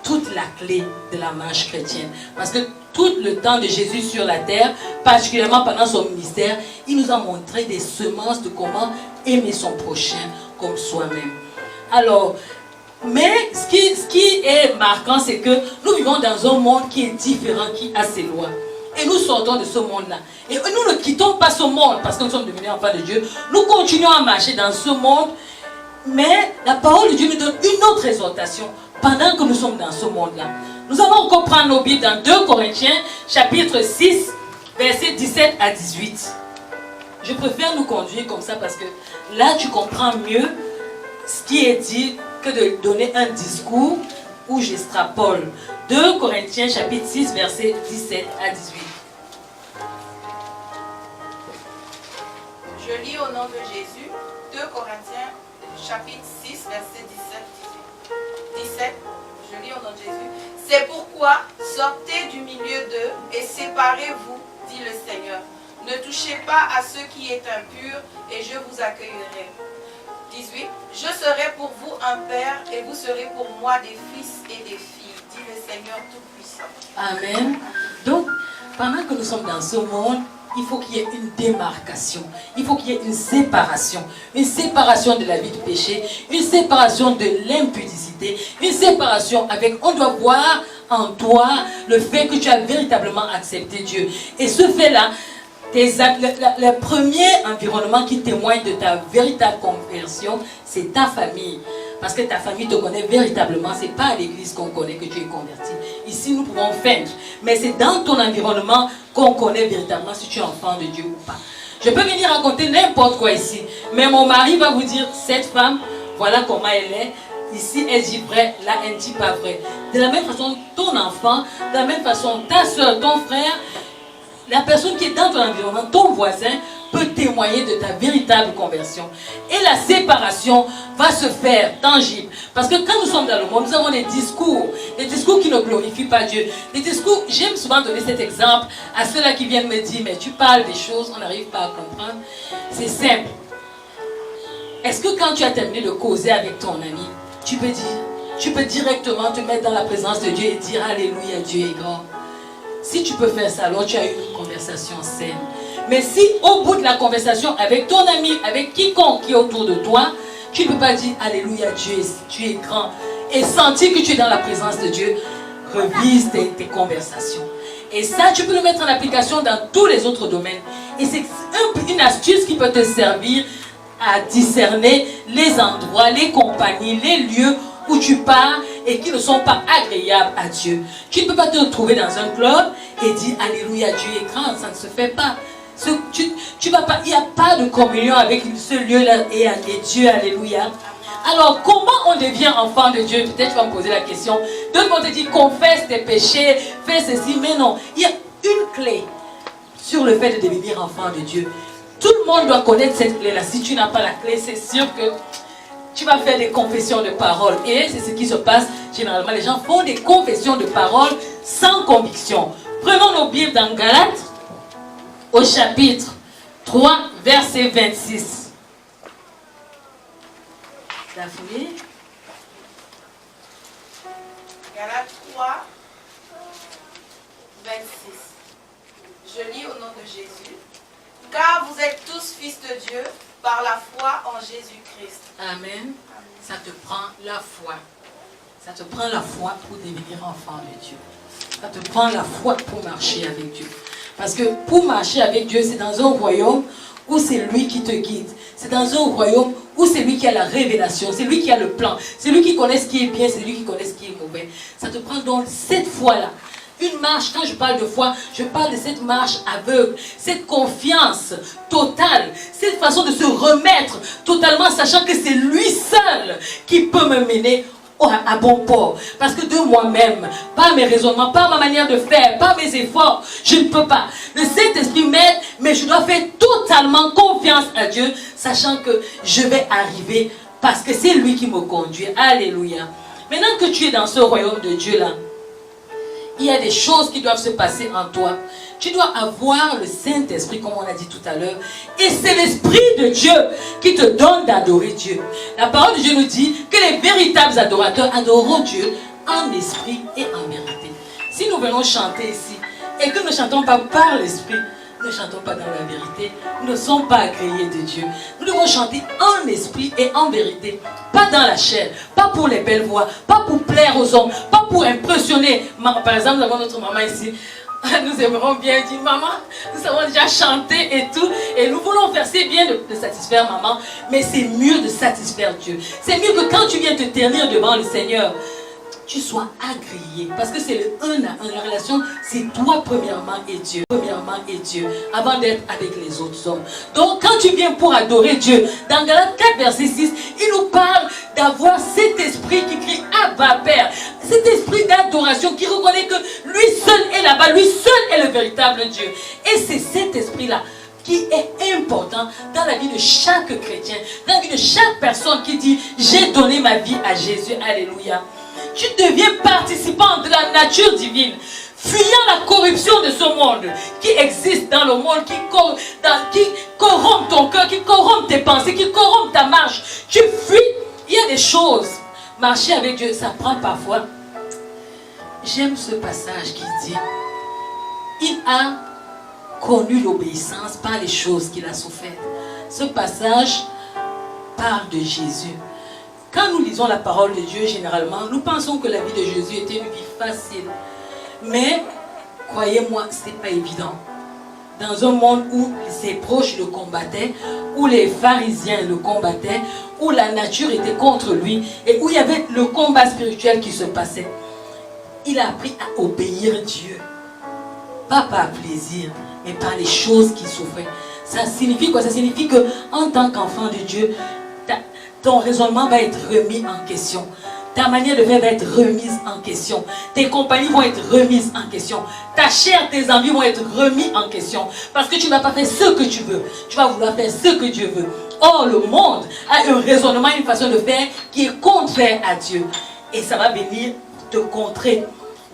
toute la clé de la marche chrétienne. Parce que tout le temps de Jésus sur la terre, particulièrement pendant son ministère, il nous a montré des semences de comment aimer son prochain comme soi-même. Alors, mais ce qui est marquant, c'est que nous vivons dans un monde qui est différent, qui a ses lois. Et nous sortons de ce monde-là. Et nous ne quittons pas ce monde parce que nous sommes devenus enfants de Dieu. Nous continuons à marcher dans ce monde. Mais la parole de Dieu nous donne une autre exhortation pendant que nous sommes dans ce monde-là. Nous allons encore prendre nos Bibles dans 2 Corinthiens, chapitre 6, versets 17 à 18. Je préfère nous conduire comme ça parce que là, tu comprends mieux ce qui est dit que de donner un discours où j'extrapole. 2 Corinthiens, chapitre 6, versets 17 à 18. Je lis au nom de Jésus, 2 Corinthiens, chapitre 6, verset 17. Je lis au nom de Jésus. C'est pourquoi sortez du milieu d'eux et séparez-vous, dit le Seigneur. Ne touchez pas à ce qui est impur et je vous accueillerai. 18. Je serai pour vous un père et vous serez pour moi des fils et des filles, dit le Seigneur Tout-Puissant. Amen. Donc, pendant que nous sommes dans ce monde, il faut qu'il y ait une démarcation. Il faut qu'il y ait une séparation. Une séparation de la vie du péché. Une séparation de l'impudicité. Une séparation avec, on doit voir en toi le fait que tu as véritablement accepté Dieu. Et ce fait-là, le premier environnement qui témoigne de ta véritable conversion, c'est ta famille. Parce que ta famille te connaît véritablement. Ce n'est pas à l'église qu'on connaît que tu es converti. Ici, nous pouvons feindre. Mais c'est dans ton environnement qu'on connaît véritablement si tu es enfant de Dieu ou pas. Je peux venir raconter n'importe quoi ici. Mais mon mari va vous dire, cette femme, voilà comment elle est. Ici, elle dit vrai, là, elle ne dit pas vrai. De la même façon, ton enfant, de la même façon, ta soeur, ton frère, la personne qui est dans ton environnement, ton voisin, peut témoigner de ta véritable conversion. Et la séparation va se faire tangible. Parce que quand nous sommes dans le monde, nous avons des discours qui ne glorifient pas Dieu. Des discours, j'aime souvent donner cet exemple à ceux-là qui viennent me dire, mais tu parles des choses, on n'arrive pas à comprendre. C'est simple. Est-ce que quand tu as terminé de causer avec ton ami, tu peux directement te mettre dans la présence de Dieu et dire, alléluia, Dieu est grand. Si tu peux faire ça, alors tu as eu une conversation saine. Mais si au bout de la conversation avec ton ami, avec quiconque qui est autour de toi, tu ne peux pas dire alléluia Dieu, tu es grand, et sentir que tu es dans la présence de Dieu, revise tes conversations. Et ça, tu peux le mettre en application dans tous les autres domaines. Et c'est une astuce qui peut te servir à discerner les endroits, les compagnies, les lieux où tu pars et qui ne sont pas agréables à Dieu. Tu ne peux pas te retrouver dans un club et dire alléluia Dieu est grand, ça ne se fait pas. Tu vas pas, il n'y a pas de communion avec ce lieu-là et Dieu, alléluia. Alors, comment on devient enfant de Dieu? Peut-être tu vas me poser la question. D'autres vont te dire confesse tes péchés, fais ceci, mais non. Il y a une clé sur le fait de devenir enfant de Dieu. Tout le monde doit connaître cette clé-là. Si tu n'as pas la clé, c'est sûr que tu vas faire des confessions de parole. Et c'est ce qui se passe généralement. Les gens font des confessions de parole sans conviction. Prenons nos Bibles dans Galates, au chapitre 3, verset 26. Daphné? Galates 3, 26. Je lis au nom de Jésus. Car vous êtes tous fils de Dieu par la foi en Jésus-Christ. Amen. Ça te prend la foi. Ça te prend la foi pour devenir enfant de Dieu. Ça te prend la foi pour marcher avec Dieu. Parce que pour marcher avec Dieu, c'est dans un royaume où c'est lui qui te guide. C'est dans un royaume où c'est lui qui a la révélation, c'est lui qui a le plan, c'est lui qui connaît ce qui est bien, c'est lui qui connaît ce qui est mauvais. Ça te prend donc cette foi-là. Une marche, quand je parle de foi, je parle de cette marche aveugle, cette confiance totale, cette façon de se remettre totalement, sachant que c'est lui seul qui peut me mener à bon port. Parce que de moi-même, par mes raisonnements, par ma manière de faire, par mes efforts, je ne peux pas. Le Saint-Esprit m'aide, mais je dois faire totalement confiance à Dieu, sachant que je vais arriver parce que c'est lui qui me conduit. Alléluia. Maintenant que tu es dans ce royaume de Dieu là, il y a des choses qui doivent se passer en toi. Tu dois avoir le Saint-Esprit, comme on a dit tout à l'heure. Et c'est l'Esprit de Dieu qui te donne d'adorer Dieu. La parole de Dieu nous dit que les véritables adorateurs adoreront Dieu en esprit et en vérité. Si nous venons chanter ici et que nous ne chantons pas par l'Esprit, nous ne chantons pas dans la vérité, nous ne sommes pas agréés de Dieu. Nous devons chanter en esprit et en vérité, pas dans la chair, pas pour les belles voix, pas pour plaire aux hommes, pas pour impressionner. Par exemple, nous avons notre maman ici. Nous aimerons bien dire, maman, nous savons déjà chanter et tout, et nous voulons faire, c'est bien de satisfaire maman, mais c'est mieux de satisfaire Dieu. C'est mieux que quand tu viens te tenir devant le Seigneur, tu sois agréé, parce que c'est le un à un. La relation, c'est toi premièrement et Dieu, avant d'être avec les autres hommes. Donc quand tu viens pour adorer Dieu, dans Galates 4 verset 6, il nous parle d'avoir cet esprit qui crie Abba Père, cet esprit d'adoration qui reconnaît que lui seul est là-bas, lui seul est le véritable Dieu. Et c'est cet esprit-là qui est important dans la vie de chaque chrétien, dans la vie de chaque personne qui dit j'ai donné ma vie à Jésus. Alléluia. Tu deviens participant de la nature divine, fuyant la corruption de ce monde qui existe dans le monde, qui corrompt ton cœur, qui corrompt tes pensées, qui corrompt ta marche. Tu fuis. Il y a des choses. Marcher avec Dieu, ça prend parfois. J'aime ce passage qui dit il a connu l'obéissance par les choses qu'il a souffert. Ce passage parle de Jésus. Quand nous lisons la parole de Dieu, généralement, nous pensons que la vie de Jésus était une vie facile. Mais, croyez-moi, ce n'est pas évident. Dans un monde où ses proches le combattaient, où les pharisiens le combattaient, où la nature était contre lui, et où il y avait le combat spirituel qui se passait, il a appris à obéir Dieu. Pas par plaisir, mais par les choses qu'il souffrait. Ça signifie quoi? Ça signifie qu'en tant qu'enfant de Dieu, ton raisonnement va être remis en question. Ta manière de faire va être remise en question. Tes compagnies vont être remises en question. Ta chair, tes envies vont être remises en question. Parce que tu ne vas pas faire ce que tu veux. Tu vas vouloir faire ce que Dieu veut. Or, le monde a un raisonnement, une façon de faire qui est contraire à Dieu. Et ça va venir te contrer.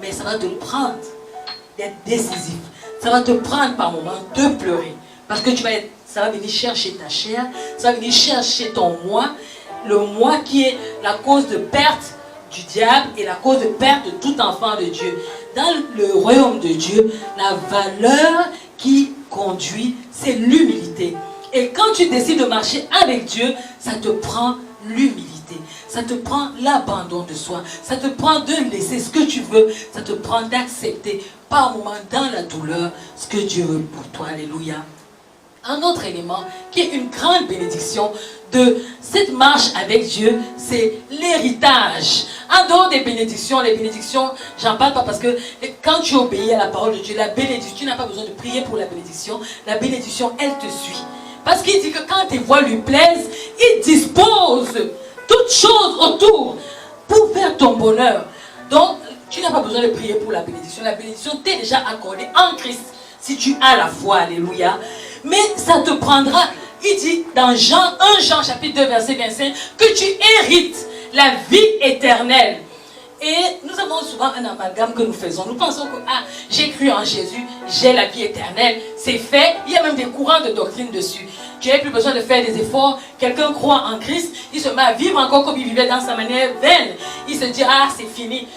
Mais ça va te prendre d'être décisif. Ça va te prendre par moments de pleurer. Parce que ça va venir chercher ta chair. Ça va venir chercher ton moi. Le moi qui est la cause de perte du diable et la cause de perte de tout enfant de Dieu. Dans le royaume de Dieu, la valeur qui conduit, c'est l'humilité. Et quand tu décides de marcher avec Dieu, ça te prend l'humilité. Ça te prend l'abandon de soi. Ça te prend de laisser ce que tu veux. Ça te prend d'accepter par moment dans la douleur ce que Dieu veut pour toi. Alléluia. Un autre élément qui est une grande bénédiction de cette marche avec Dieu, c'est l'héritage. En dehors des bénédictions, les bénédictions, j'en parle pas parce que quand tu obéis à la parole de Dieu, la bénédiction, tu n'as pas besoin de prier pour la bénédiction. La bénédiction, elle te suit. Parce qu'il dit que quand tes voies lui plaisent, il dispose toutes choses autour pour faire ton bonheur. Donc, tu n'as pas besoin de prier pour la bénédiction. La bénédiction t'est déjà accordée en Christ si tu as la foi. Alléluia. Mais ça te prendra, il dit dans 1 Jean chapitre 2 verset 25, que tu hérites la vie éternelle. Et nous avons souvent un amalgame que nous faisons. Nous pensons que j'ai cru en Jésus, j'ai la vie éternelle, c'est fait. Il y a même des courants de doctrine dessus. Tu n'as plus besoin de faire des efforts. Quelqu'un croit en Christ, il se met à vivre encore comme il vivait dans sa manière vaine. Il se dit, c'est fini.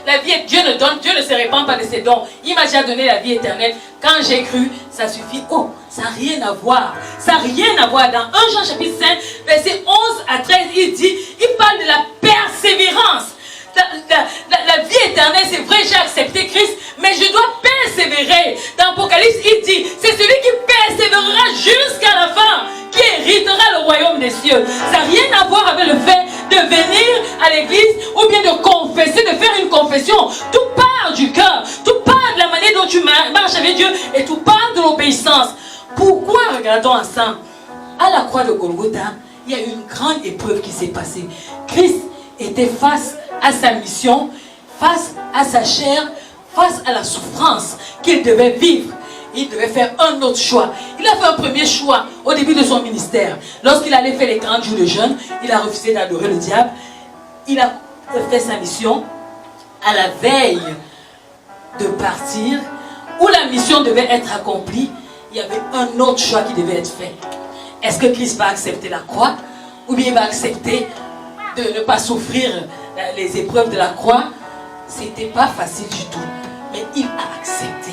La vie, Dieu ne donne, Dieu ne se répand pas de ses dons. Il m'a déjà donné la vie éternelle. Quand j'ai cru, ça suffit. Oh, ça n'a rien à voir. Ça n'a rien à voir. Dans 1 Jean chapitre 5, verset 11 à 13, il parle de la persévérance. La vie éternelle, c'est vrai, j'ai accepté Christ, mais je dois persévérer. Dans l'Apocalypse, il dit, c'est celui qui persévérera jusqu'à la fin qui héritera le royaume des cieux. Ça n'a rien à voir avec le fait de venir à l'église ou bien de confesser, de faire une confession. Tout part du cœur, tout part de la manière dont tu marches avec Dieu et tout part de l'obéissance. Pourquoi, regardons ensemble, à la croix de Golgotha, il y a eu une grande épreuve qui s'est passée. Christ était face à sa mission, face à sa chair, face à la souffrance qu'il devait vivre. Il devait faire un autre choix. Il a fait un premier choix au début de son ministère. Lorsqu'il allait faire les 40 jours de jeûne, il a refusé d'adorer le diable. Il a fait sa mission à la veille de partir, où la mission devait être accomplie. Il y avait un autre choix qui devait être fait. Est-ce que Christ va accepter la croix, ou bien il va accepter de ne pas souffrir les épreuves de la croix? C'était pas facile du tout, mais il a accepté.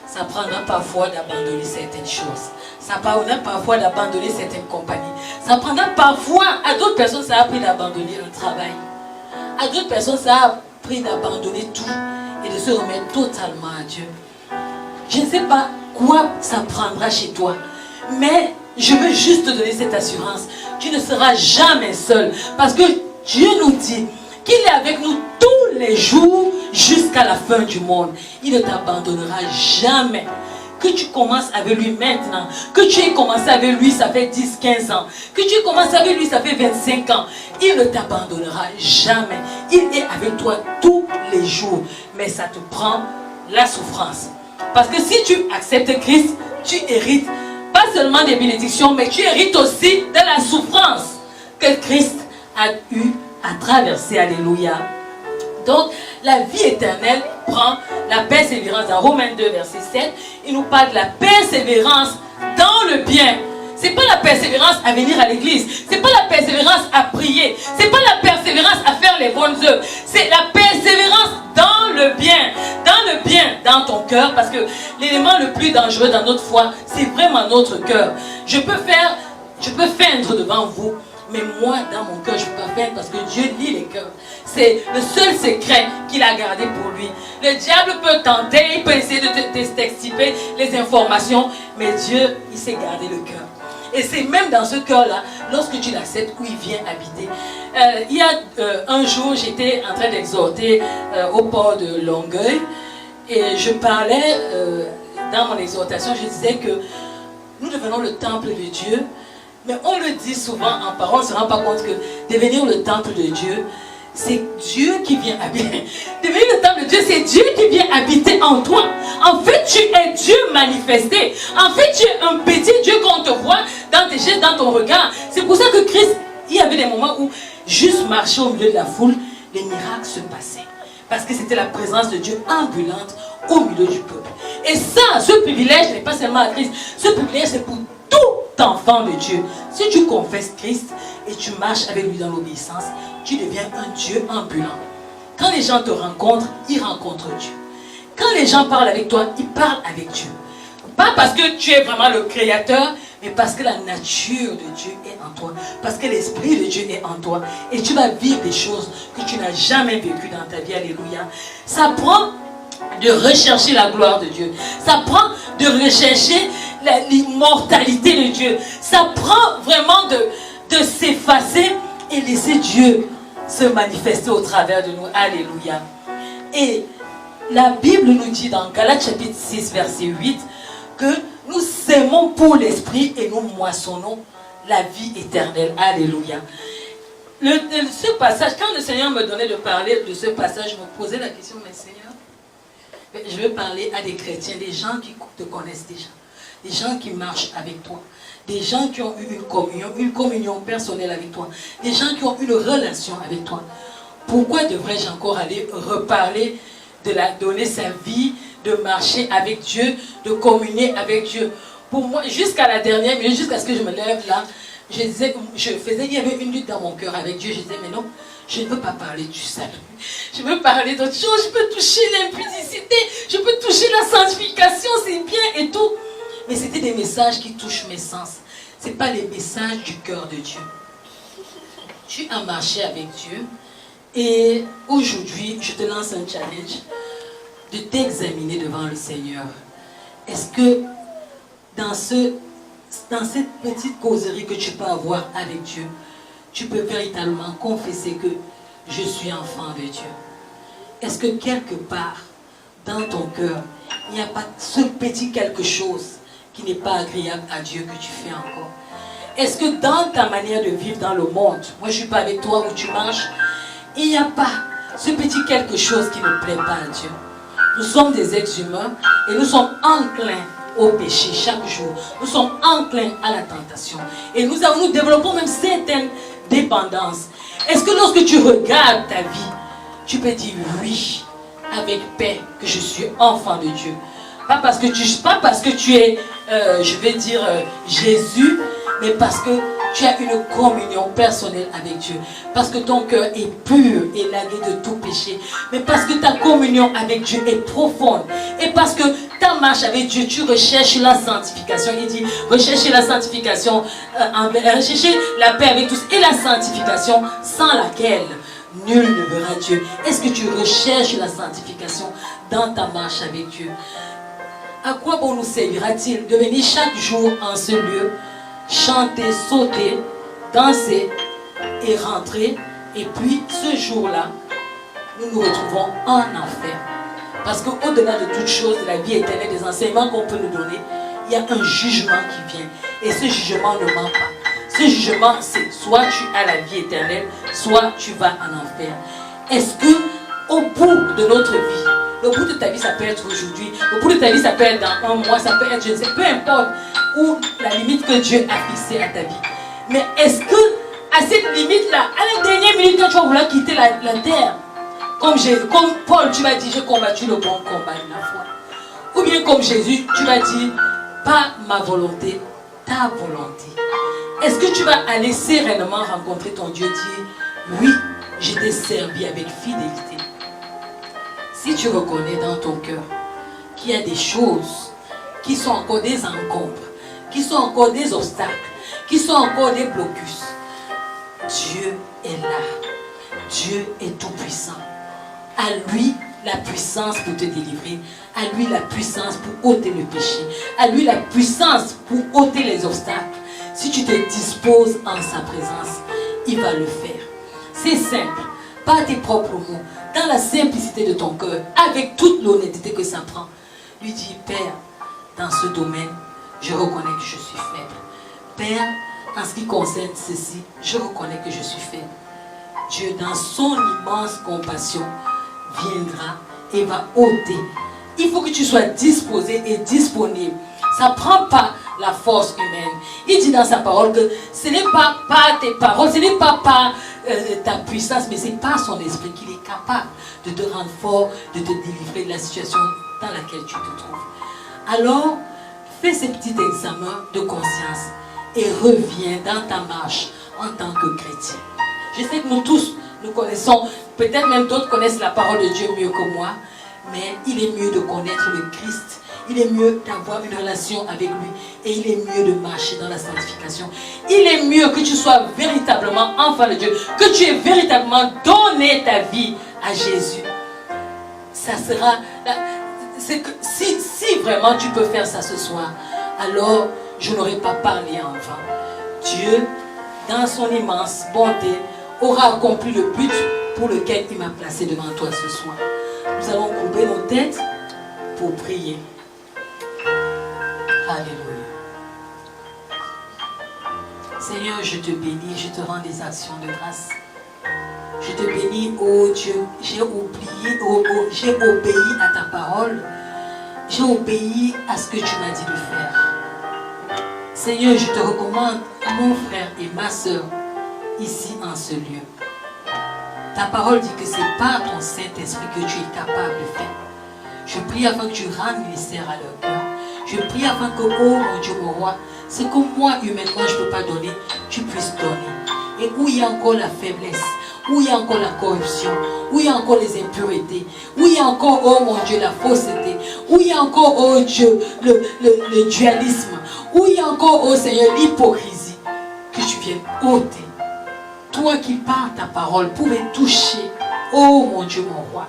Ça prendra parfois d'abandonner certaines choses. Ça prendra parfois d'abandonner certaines compagnies. Ça prendra parfois, à d'autres personnes, ça a pris d'abandonner un travail. À d'autres personnes, ça a pris d'abandonner tout et de se remettre totalement à Dieu. Je ne sais pas quoi ça prendra chez toi, mais je veux juste te donner cette assurance. Tu ne seras jamais seul, parce que Dieu nous dit qu'il est avec nous tous les jours jusqu'à la fin du monde. Il ne t'abandonnera jamais. Que tu commences avec lui maintenant, que tu aies commencé avec lui ça fait 10-15 ans, que tu aies commencé avec lui ça fait 25 ans, il ne t'abandonnera jamais. Il est avec toi tous les jours, mais ça te prend la souffrance. Parce que si tu acceptes Christ, tu hérites pas seulement des bénédictions, mais tu hérites aussi de la souffrance que Christ a eu à traverser. Alléluia. Donc, la vie éternelle prend la persévérance. Dans Romains 2, verset 7, il nous parle de la persévérance dans le bien. Ce n'est pas la persévérance à venir à l'église. Ce n'est pas la persévérance à prier. Ce n'est pas la persévérance à faire les bonnes œuvres. C'est la persévérance dans le bien. Dans le bien, dans ton cœur. Parce que l'élément le plus dangereux dans notre foi, c'est vraiment notre cœur. Je peux feindre devant vous. Mais moi, dans mon cœur, je ne peux pas faire parce que Dieu lit les cœurs. C'est le seul secret qu'il a gardé pour lui. Le diable peut tenter, il peut essayer de t'extirper les informations, mais Dieu, il sait garder le cœur. Et c'est même dans ce cœur-là, lorsque tu l'acceptes, où il vient habiter. Il y a un jour, j'étais en train d'exhorter au port de Longueuil, et je parlais, dans mon exhortation, je disais que nous devenons le temple de Dieu. Mais on le dit souvent en parole, on ne se rend pas compte que devenir le temple de Dieu, c'est Dieu qui vient habiter. Devenir le temple de Dieu, c'est Dieu qui vient habiter en toi. En fait, tu es Dieu manifesté. En fait, tu es un petit Dieu qu'on te voit dans tes gestes, dans ton regard. C'est pour ça que Christ, il y avait des moments où juste marcher au milieu de la foule, les miracles se passaient. Parce que c'était la présence de Dieu ambulante au milieu du peuple. Et ça, ce privilège n'est pas seulement à Christ. Ce privilège, c'est pour tout enfant de Dieu. Si tu confesses Christ et tu marches avec lui dans l'obéissance, tu deviens un Dieu ambulant. Quand les gens te rencontrent, ils rencontrent Dieu. Quand les gens parlent avec toi, ils parlent avec Dieu. Pas parce que tu es vraiment le créateur, mais parce que la nature de Dieu est en toi. Parce que l'Esprit de Dieu est en toi. Et tu vas vivre des choses que tu n'as jamais vécues dans ta vie. Alléluia. Ça prend de rechercher la gloire de Dieu. Ça prend de rechercher l'immortalité de Dieu. Ça prend vraiment de s'effacer et laisser Dieu se manifester au travers de nous. Alléluia. Et la Bible nous dit dans Galates chapitre 6 verset 8 que nous sémons pour l'esprit et nous moissonnons la vie éternelle. Alléluia. Ce passage, quand le Seigneur me donnait de parler de ce passage, je me posais la question, mais Seigneur, je vais parler à des chrétiens, des gens qui te connaissent déjà, des gens qui marchent avec toi, des gens qui ont eu une communion personnelle avec toi, des gens qui ont une relation avec toi. Pourquoi devrais-je encore aller reparler de donner sa vie, de marcher avec Dieu, de communier avec Dieu? Pour moi, jusqu'à la dernière minute, jusqu'à ce que je me lève là, il y avait une lutte dans mon cœur avec Dieu. Je disais, mais non, je ne veux pas parler du salut. Je veux parler d'autre chose. Je peux toucher l'impudicité. Je peux toucher la sanctification, c'est bien et tout. Mais c'était des messages qui touchent mes sens. Ce n'est pas les messages du cœur de Dieu. Tu as marché avec Dieu. Et aujourd'hui, je te lance un challenge de t'examiner devant le Seigneur. Est-ce que dans cette petite causerie que tu peux avoir avec Dieu, tu peux véritablement confesser que je suis enfant de Dieu? Est-ce que quelque part, dans ton cœur, il n'y a pas ce petit quelque chose qui n'est pas agréable à Dieu que tu fais encore? Est-ce que dans ta manière de vivre dans le monde, moi je ne suis pas avec toi où tu marches, il n'y a pas ce petit quelque chose qui ne plaît pas à Dieu? Nous sommes des êtres humains et nous sommes enclins au péché chaque jour. Nous sommes enclins à la tentation. Et nous développons même certaines dépendances. Est-ce que lorsque tu regardes ta vie, tu peux dire oui, avec paix, que je suis enfant de Dieu? Pas parce que tu es, je vais dire, Jésus, mais parce que tu as une communion personnelle avec Dieu. Parce que ton cœur est pur et lavé de tout péché. Mais parce que ta communion avec Dieu est profonde. Et parce que ta marche avec Dieu, tu recherches la sanctification. Il dit, recherchez la sanctification, recherchez la paix avec tous. Et la sanctification sans laquelle nul ne verra Dieu. Est-ce que tu recherches la sanctification dans ta marche avec Dieu? À quoi bon nous servira-t-il de venir chaque jour en ce lieu, chanter, sauter, danser et rentrer, et puis ce jour-là, nous nous retrouvons en enfer? Parce qu'au-delà de toute chose, de la vie éternelle, des enseignements qu'on peut nous donner, il y a un jugement qui vient. Et ce jugement ne ment pas. Ce jugement, c'est soit tu as la vie éternelle, soit tu vas en enfer. Est-ce que au bout de notre vie, le bout de ta vie, ça peut être aujourd'hui, le bout de ta vie, ça peut être dans un mois, ça peut être, je ne sais, peu importe où la limite que Dieu a fixée à ta vie. Mais est-ce que, à cette limite-là, à la dernière minute, quand tu vas vouloir quitter la terre, comme Paul, tu vas dire, j'ai combattu le bon combat de la foi. Ou bien comme Jésus, tu vas dire, pas ma volonté, ta volonté. Est-ce que tu vas aller sereinement rencontrer ton Dieu, dire, oui, je t'ai servi avec fidélité? Si tu reconnais dans ton cœur qu'il y a des choses qui sont encore des encombres, qui sont encore des obstacles, qui sont encore des blocus, Dieu est là. Dieu est tout puissant. À lui la puissance pour te délivrer, à lui la puissance pour ôter le péché, à lui la puissance pour ôter les obstacles. Si tu te disposes en sa présence, il va le faire. C'est simple, pas tes propres mots, dans la simplicité de ton cœur, avec toute l'honnêteté que ça prend. Lui dis, Père, dans ce domaine, je reconnais que je suis faible. Père, en ce qui concerne ceci, je reconnais que je suis faible. Dieu, dans son immense compassion, viendra et va ôter. Il faut que tu sois disposé et disponible. Ça ne prend pas la force humaine. Il dit dans sa parole que ce n'est pas par tes paroles, ce n'est pas par ta puissance, mais c'est par son esprit qu'il est capable de te rendre fort, de te délivrer de la situation dans laquelle tu te trouves. Alors, fais ce petit examen de conscience et reviens dans ta marche en tant que chrétien. Je sais que nous tous, nous connaissons, peut-être même d'autres connaissent la parole de Dieu mieux que moi, mais il est mieux de connaître le Christ. Il est mieux d'avoir une relation avec lui. Et il est mieux de marcher dans la sanctification. Il est mieux que tu sois véritablement enfant de Dieu. Que tu aies véritablement donné ta vie à Jésus. Ça sera... Si vraiment tu peux faire ça ce soir, alors je n'aurais pas parlé en vain. Dieu, dans son immense bonté, aura accompli le but pour lequel il m'a placé devant toi ce soir. Nous allons courber nos têtes pour prier. Alléluia. Seigneur, je te bénis, je te rends des actions de grâce. Je te bénis, oh Dieu, j'ai obéi à ta parole. J'ai obéi à ce que tu m'as dit de faire. Seigneur, je te recommande mon frère et ma soeur ici en ce lieu. Ta parole dit que c'est par ton Saint-Esprit que tu es capable de faire. Je prie afin que tu rendes ministère à leur cœur. Je prie afin que, oh mon Dieu, mon roi, ce que moi, humainement, je ne peux pas donner, tu puisses donner. Et où il y a encore la faiblesse, où il y a encore la corruption, où il y a encore les impuretés, où il y a encore, oh mon Dieu, la fausseté, où il y a encore, oh Dieu, le dualisme, où il y a encore, oh Seigneur, l'hypocrisie, que tu viennes ôter. Toi qui par ta parole pouvais toucher, oh mon Dieu, mon roi,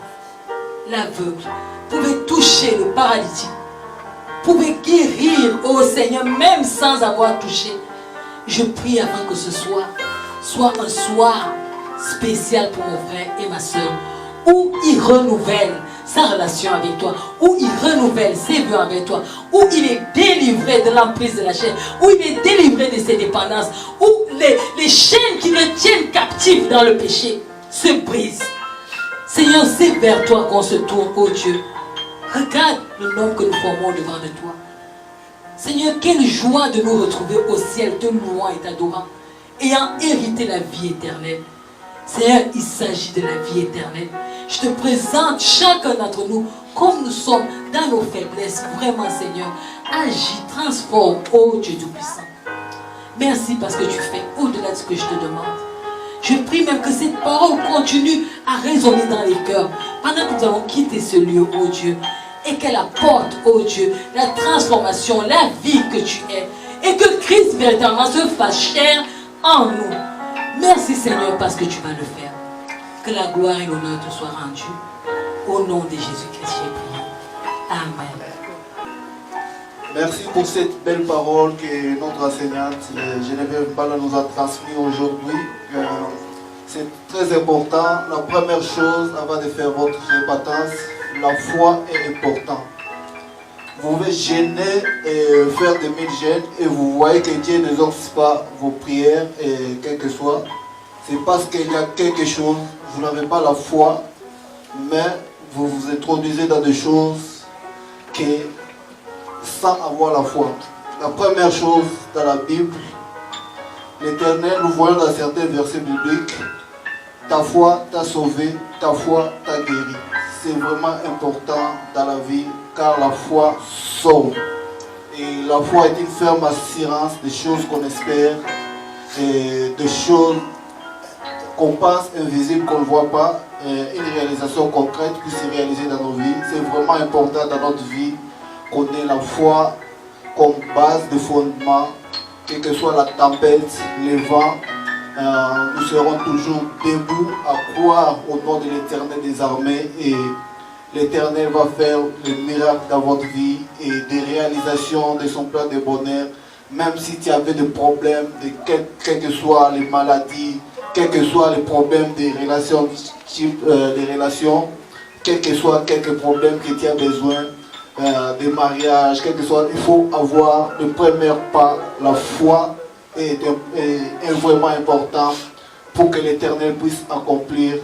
l'aveugle, pouvais toucher le paralytique, pouvais guérir, oh Seigneur, même sans avoir touché. Je prie afin que ce soir soit un soir spécial pour mon frère et ma soeur, où il renouvelle sa relation avec toi, où il renouvelle ses vœux avec toi, où il est délivré de l'emprise de la chair, où il est délivré de ses dépendances, où les chaînes qui le tiennent captif dans le péché se brisent. Seigneur, c'est vers toi qu'on se tourne, oh Dieu. Regarde le nom que nous formons devant de toi. Seigneur, quelle joie de nous retrouver au ciel, te louant et t'adorant, ayant hérité la vie éternelle. Seigneur, il s'agit de la vie éternelle. Je te présente chacun d'entre nous comme nous sommes dans nos faiblesses. Vraiment, Seigneur, agis, transforme, oh Dieu Tout-Puissant. Merci parce que tu fais au-delà de ce que je te demande. Je prie même que cette parole continue à résonner dans les cœurs pendant que nous allons quitter ce lieu, oh Dieu, et qu'elle apporte, oh Dieu, la transformation, la vie que tu es, et que Christ véritablement se fasse chair en nous. Merci Seigneur parce que tu vas le faire. Que la gloire et l'honneur te soient rendus. Au nom de Jésus-Christ, j'ai prié. Amen. Merci pour cette belle parole que notre enseignante Geneviève Mbala nous a transmise aujourd'hui. C'est très important. La première chose, avant de faire votre répétance, la foi est importante. Vous pouvez gêner et faire des mille gênes et vous voyez que Dieu n'exauce pas vos prières, et quel que soit. C'est parce qu'il y a quelque chose, vous n'avez pas la foi, mais vous vous introduisez dans des choses que sans avoir la foi. La première chose dans la Bible, l'Éternel, nous voyons dans certains versets bibliques, ta foi t'a sauvé, ta foi t'a guéri. C'est vraiment important dans la vie, car la foi sauve. Et la foi est une ferme assurance des choses qu'on espère, et des choses qu'on pense invisibles, qu'on ne voit pas, une réalisation concrète qui se réaliser dans nos vies. C'est vraiment important dans notre vie qu'on ait la foi comme base de fondement, quelle que soit la tempête, les vents, nous serons toujours debout à croire au nom de l'Éternel des armées, et l'Éternel va faire le miracle dans votre vie et des réalisations de son plan de bonheur. Même si tu avais des problèmes, de quelles que soient les maladies, quels que soient les problèmes des relations, quels que soient quelques problèmes que tu as besoin, des mariages, quel que soit, il faut avoir le premier pas, la foi est vraiment important pour que l'Éternel puisse accomplir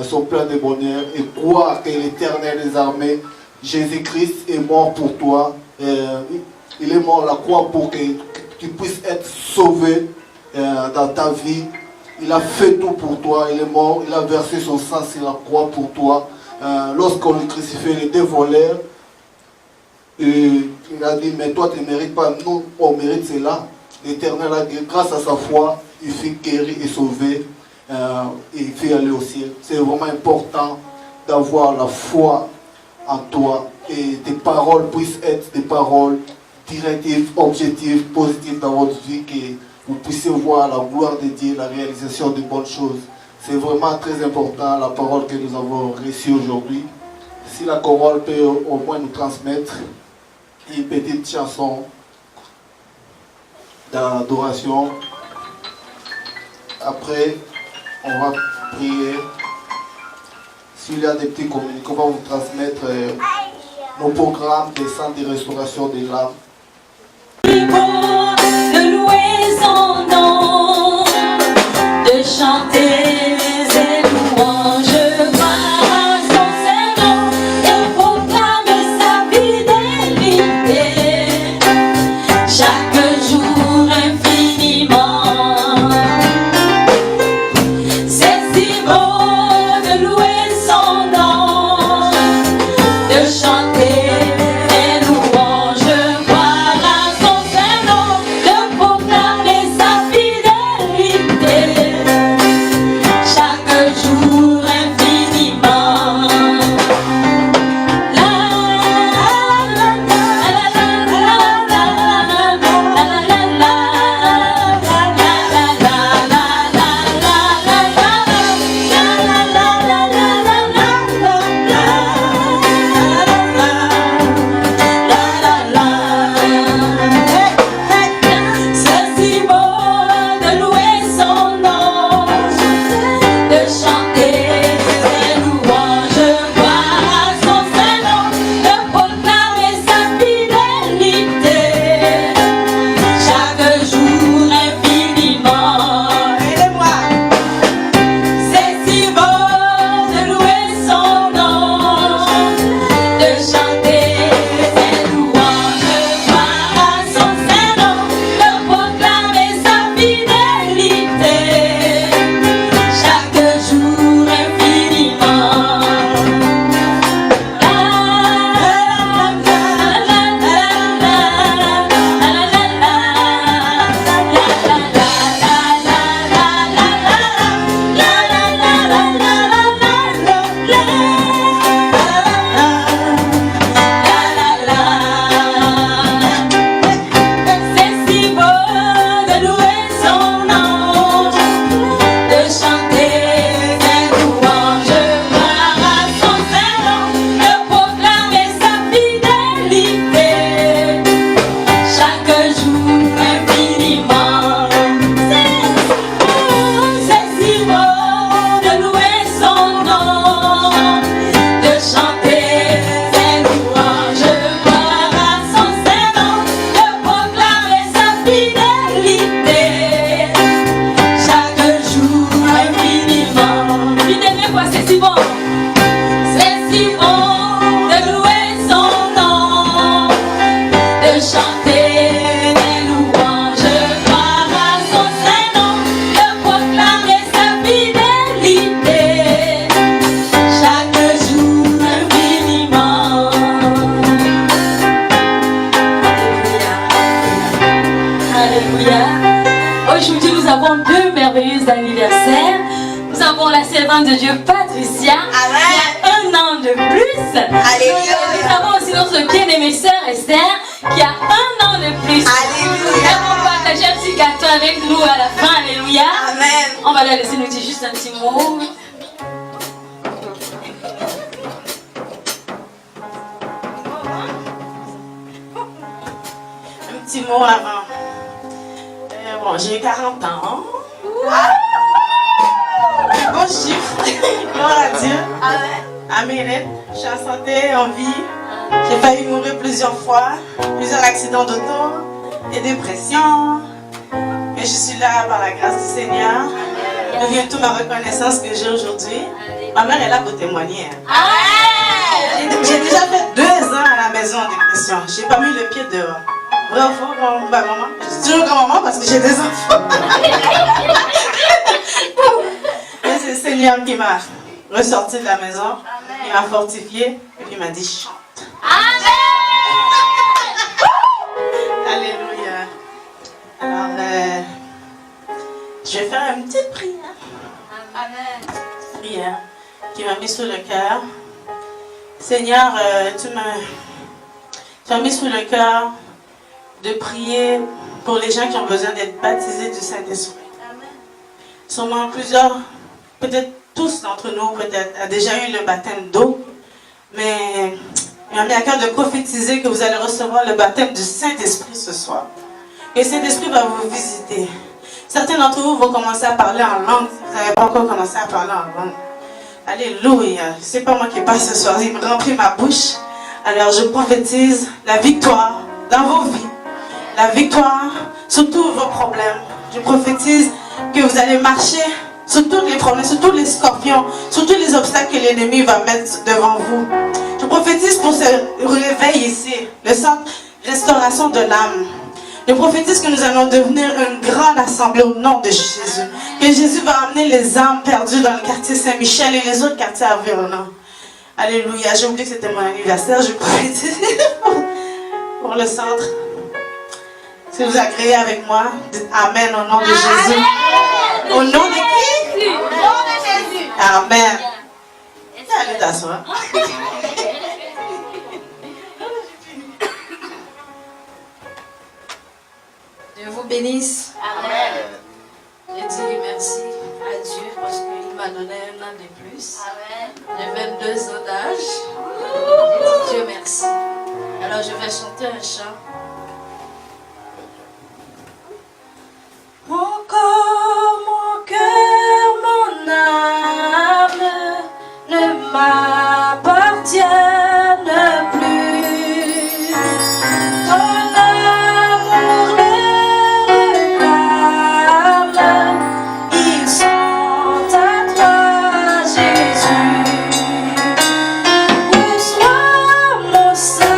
son plan de bonheur et croire que l'Éternel des armées, Jésus-Christ est mort pour toi. Il est mort à la croix pour que tu puisses être sauvé dans ta vie. Il a fait tout pour toi, il est mort, il a versé son sang sur la croix pour toi. Lorsqu'on le crucifiait, les deux voleurs, il a dit, mais toi tu ne mérites pas, nous on mérite cela. L'Éternel a dit, grâce à sa foi, il fut guéri et sauvé, et il fut aller au ciel. C'est vraiment important d'avoir la foi en toi, et tes paroles puissent être des paroles directives, objectives, positives dans votre vie, que vous puissiez voir la gloire de Dieu, la réalisation de bonnes choses. C'est vraiment très important la parole que nous avons reçue aujourd'hui. Si la chorale peut au moins nous transmettre une petite chanson d'adoration. Après, on va prier. S'il y a des petits communiqués, on va vous transmettre nos programmes des centres de restauration des l'âme. De louer son nom, de chanter ses louanges, par son serment et proclame sa fidélité, chaque jour infiniment. C'est si beau avons deux merveilleux anniversaires. Nous avons la servante de Dieu Patricia, qui a 1 an de plus. Alléluia. Nous avons aussi notre bien-aimée sœur Esther, qui a 1 an de plus. Alléluia. Nous avons partagé un petit gâteau avec nous à la fin. Alléluia. Amen. On va la laisser nous dire juste un petit mot. Un petit mot avant. Bon, j'ai 40 ans. Bon chiffre. Gloire à Dieu. Amen. Je suis en santé, en vie. J'ai failli mourir plusieurs fois. Plusieurs accidents d'auto. Des dépressions. Mais je suis là par la grâce du Seigneur. Je viens toute ma reconnaissance que j'ai aujourd'hui. Ma mère est là pour témoigner. J'ai déjà fait 2 ans à la maison en dépression. J'ai pas mis le pied dehors. Vrai ou faux, maman? Je dis toujours grand-maman parce que j'ai des enfants. Mais c'est le Seigneur qui m'a ressorti de la maison. Il m'a fortifié et puis il m'a dit chante. Alléluia. Alors, je vais faire une petite prière. Prière qui m'a mis sur le cœur. Seigneur, tu m'as mis sur le cœur de prier pour les gens qui ont besoin d'être baptisés du Saint-Esprit. Sûrement plusieurs, peut-être tous d'entre nous, peut-être, a déjà eu le baptême d'eau, mais il m'a mis à cœur de prophétiser que vous allez recevoir le baptême du Saint-Esprit ce soir. Et le Saint-Esprit va vous visiter. Certains d'entre vous vont commencer à parler en langue, si vous n'avez pas encore commencé à parler en langue. Alléluia. C'est pas moi qui parle ce soir, il me remplit ma bouche. Alors je prophétise la victoire dans vos vies. La victoire sur tous vos problèmes. Je prophétise que vous allez marcher sur tous les problèmes, sur tous les scorpions, sur tous les obstacles que l'ennemi va mettre devant vous. Je prophétise pour ce réveil ici, le centre restauration de l'âme. Je prophétise que nous allons devenir une grande assemblée au nom de Jésus. Que Jésus va amener les âmes perdues dans le quartier Saint-Michel et les autres quartiers environnants. Alléluia. J'ai oublié que c'était mon anniversaire. Je prophétise pour le centre. Si vous agréez avec moi, dites Amen au nom de Jésus. Au nom de qui? Au nom de Jésus. Amen. Allez t'asseoir. Dieu vous bénisse. Amen. Je dis merci à Dieu parce qu'il m'a donné 1 an de plus. Amen. J'ai 22 ans d'âge. Je dis Dieu merci. Alors je vais chanter un chant. Mon corps, mon cœur, mon âme ne m'appartiennent plus. Ton amour les réclame, ils sont à toi, Jésus. Reçois mon sacrifice.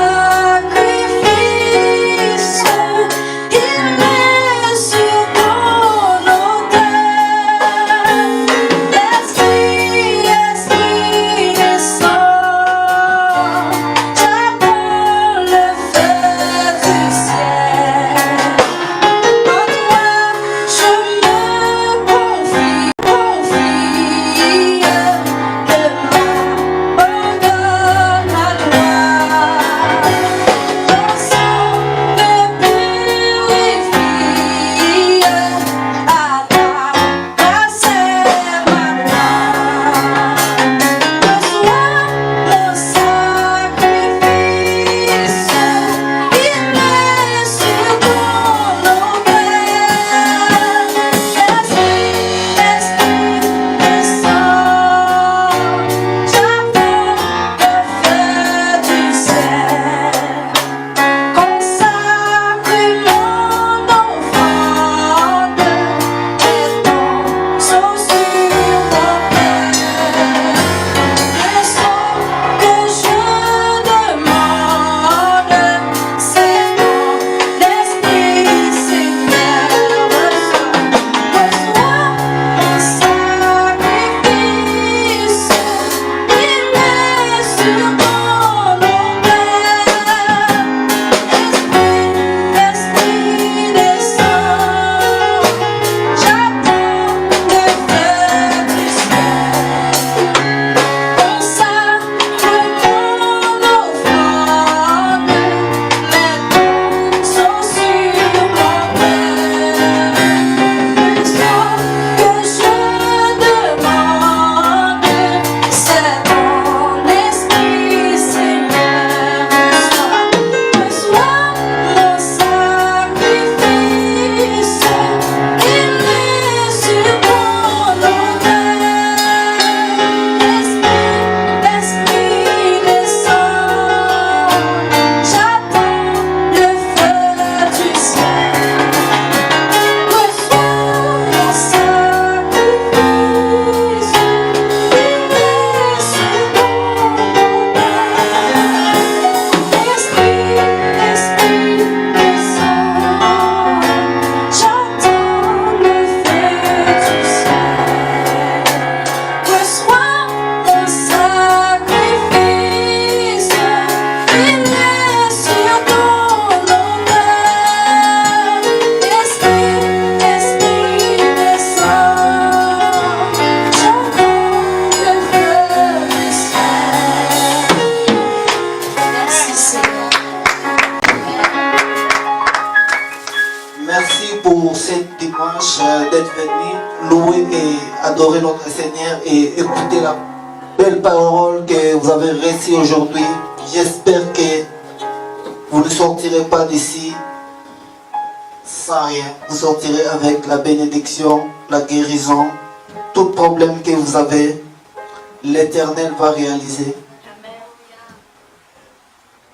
louer et adorer notre Seigneur et écouter la belle parole que vous avez reçue aujourd'hui. J'espère que vous ne sortirez pas d'ici sans rien. Vous sortirez avec la bénédiction, la guérison. Tout problème que vous avez, l'Éternel va réaliser.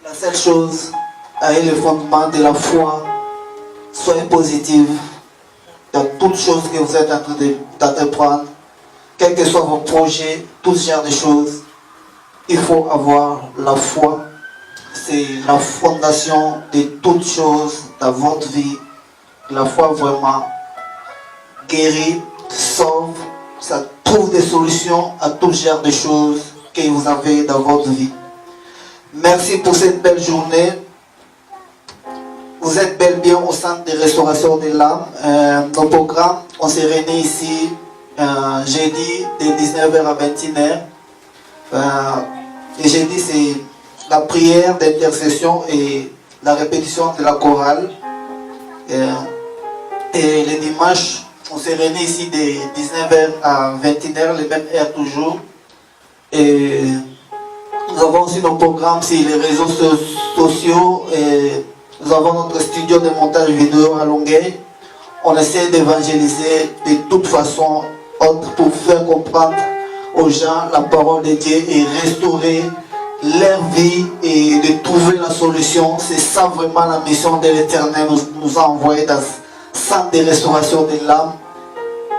La seule chose, avec le fondement de la foi, soyez positif dans toutes choses que vous êtes en train d'entreprendre, quels que soient vos projets, tout ce genre de choses. Il faut avoir la foi. C'est la fondation de toutes choses dans votre vie. La foi vraiment guérit, sauve, ça trouve des solutions à tout genre de choses que vous avez dans votre vie. Merci pour cette belle journée. Vous êtes bel bien au centre de restauration de l'âme. Nos programmes, on s'est réunis ici jeudi de 19h à 21h. Et jeudi, c'est la prière d'intercession et la répétition de la chorale. Et le dimanche, on s'est réunis ici de 19h à 21h, les mêmes heures toujours. Et nous avons aussi nos programmes sur les réseaux sociaux. Et nous avons notre studio de montage vidéo à Longueuil. On essaie d'évangéliser de toute façon pour faire comprendre aux gens la parole de Dieu et restaurer leur vie et de trouver la solution. C'est ça vraiment la mission de l'Éternel nous a envoyé dans ce centre de restauration de l'âme.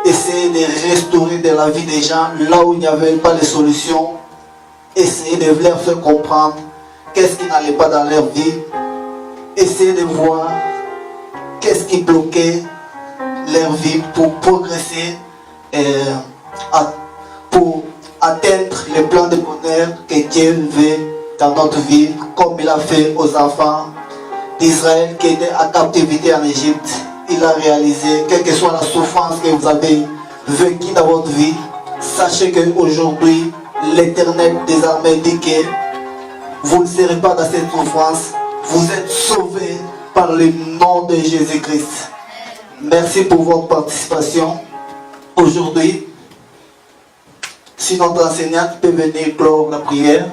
Essayer de restaurer de la vie des gens là où il n'y avait pas de solution. Essayer de leur faire comprendre qu'est-ce qui n'allait pas dans leur vie. Essayer de voir qu'est-ce qui bloquait leur vie pour progresser pour atteindre le plan de bonheur que Dieu veut dans notre vie, comme il a fait aux enfants d'Israël qui étaient en captivité en Égypte. Il a réalisé, quelle que soit la souffrance que vous avez vécue dans votre vie, sachez qu'aujourd'hui, l'Éternel désormais dit que vous ne serez pas dans cette souffrance, vous êtes sauvés par le nom de Jésus-Christ. Merci pour votre participation aujourd'hui. Si notre enseignante peut venir clore la prière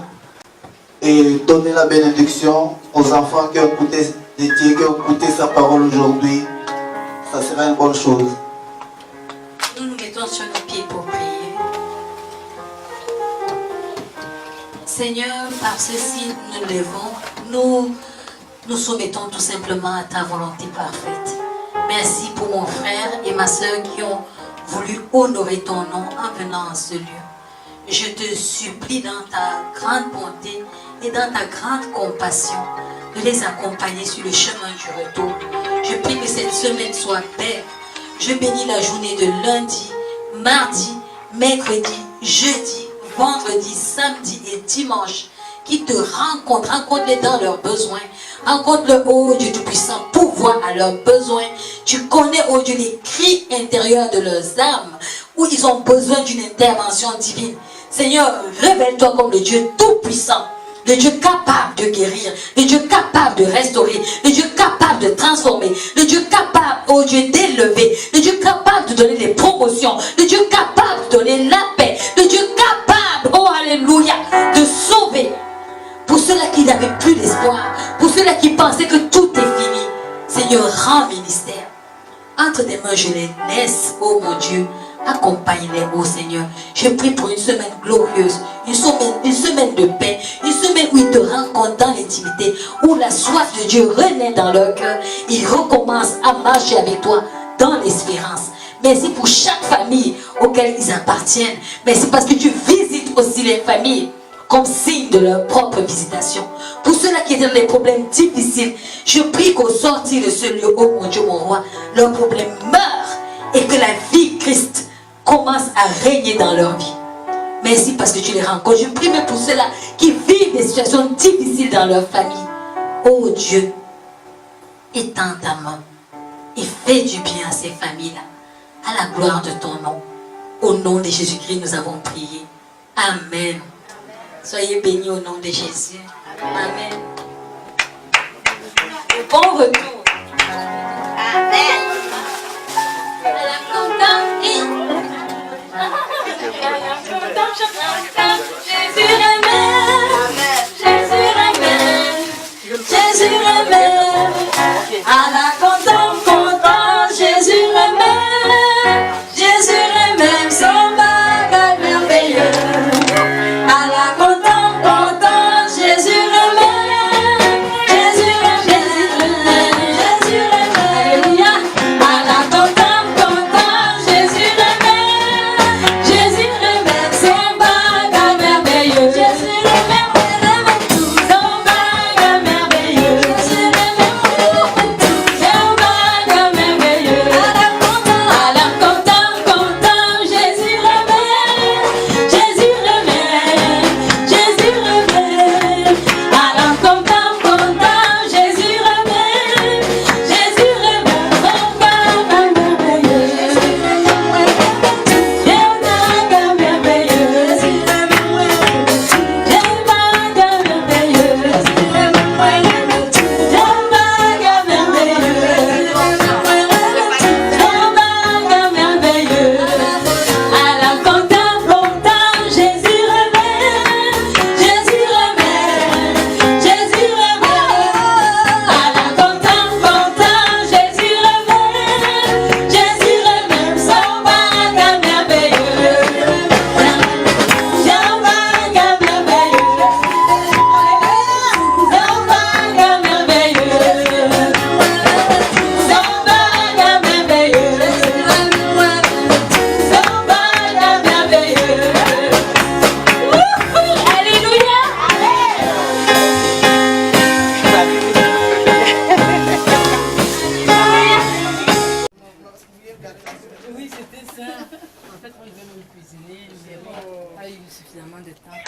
et donner la bénédiction aux enfants qui ont écouté de Dieu, qui ont écouté sa parole aujourd'hui, ça sera une bonne chose. Nous nous mettons sur nos pieds pour prier. Seigneur, par ceci nous levons, nous soumettons tout simplement à ta volonté parfaite. Merci pour mon frère et ma soeur qui ont voulu honorer ton nom en venant en ce lieu. Je te supplie dans ta grande bonté et dans ta grande compassion de les accompagner sur le chemin du retour. Je prie que cette semaine soit belle. Je bénis la journée de lundi, mardi, mercredi, jeudi, vendredi, samedi et dimanche qui te rencontre-les dans leurs besoins. Rencontre-le, ô Dieu Tout-Puissant, pourvoir à leurs besoins. Tu connais, ô Dieu, les cris intérieurs de leurs âmes où ils ont besoin d'une intervention divine. Seigneur, révèle-toi comme le Dieu Tout-Puissant, le Dieu capable de guérir, le Dieu capable de restaurer, le Dieu capable de transformer, le Dieu capable, ô Dieu, d'élever, le Dieu capable de donner des promotions, le Dieu capable de donner la paix, le Dieu capable, oh alléluia, de sauver. Pour ceux-là qui n'avaient plus d'espoir, pour ceux-là qui pensaient que tout est fini, Seigneur, rends ministère. Entre tes mains, je les laisse, oh mon Dieu. Accompagne-les, ô Seigneur. Je prie pour une semaine glorieuse, une semaine de paix, une semaine où ils te rencontrent dans l'intimité, où la soif de Dieu renaît dans leur cœur. Ils recommencent à marcher avec toi dans l'espérance. Merci pour chaque famille auquel ils appartiennent. Merci parce que tu visites aussi les familles comme signe de leur propre visitation. Pour ceux-là qui étaient dans des problèmes difficiles, je prie qu'au sortir de ce lieu, ô mon Dieu, mon roi, leurs problèmes meurent et que la vie Christ commence à régner dans leur vie. Merci parce que tu les rencontres. Je prie même pour ceux-là qui vivent des situations difficiles dans leur famille. Oh Dieu, étends ta main et fais du bien à ces familles-là, à la gloire de ton nom. Au nom de Jésus-Christ, nous avons prié. Amen. Soyez bénis au nom de Jésus. Amen. Bon retour. Amen. À la fait, on devait nous cuisiner, mais bon, pas eu suffisamment de temps.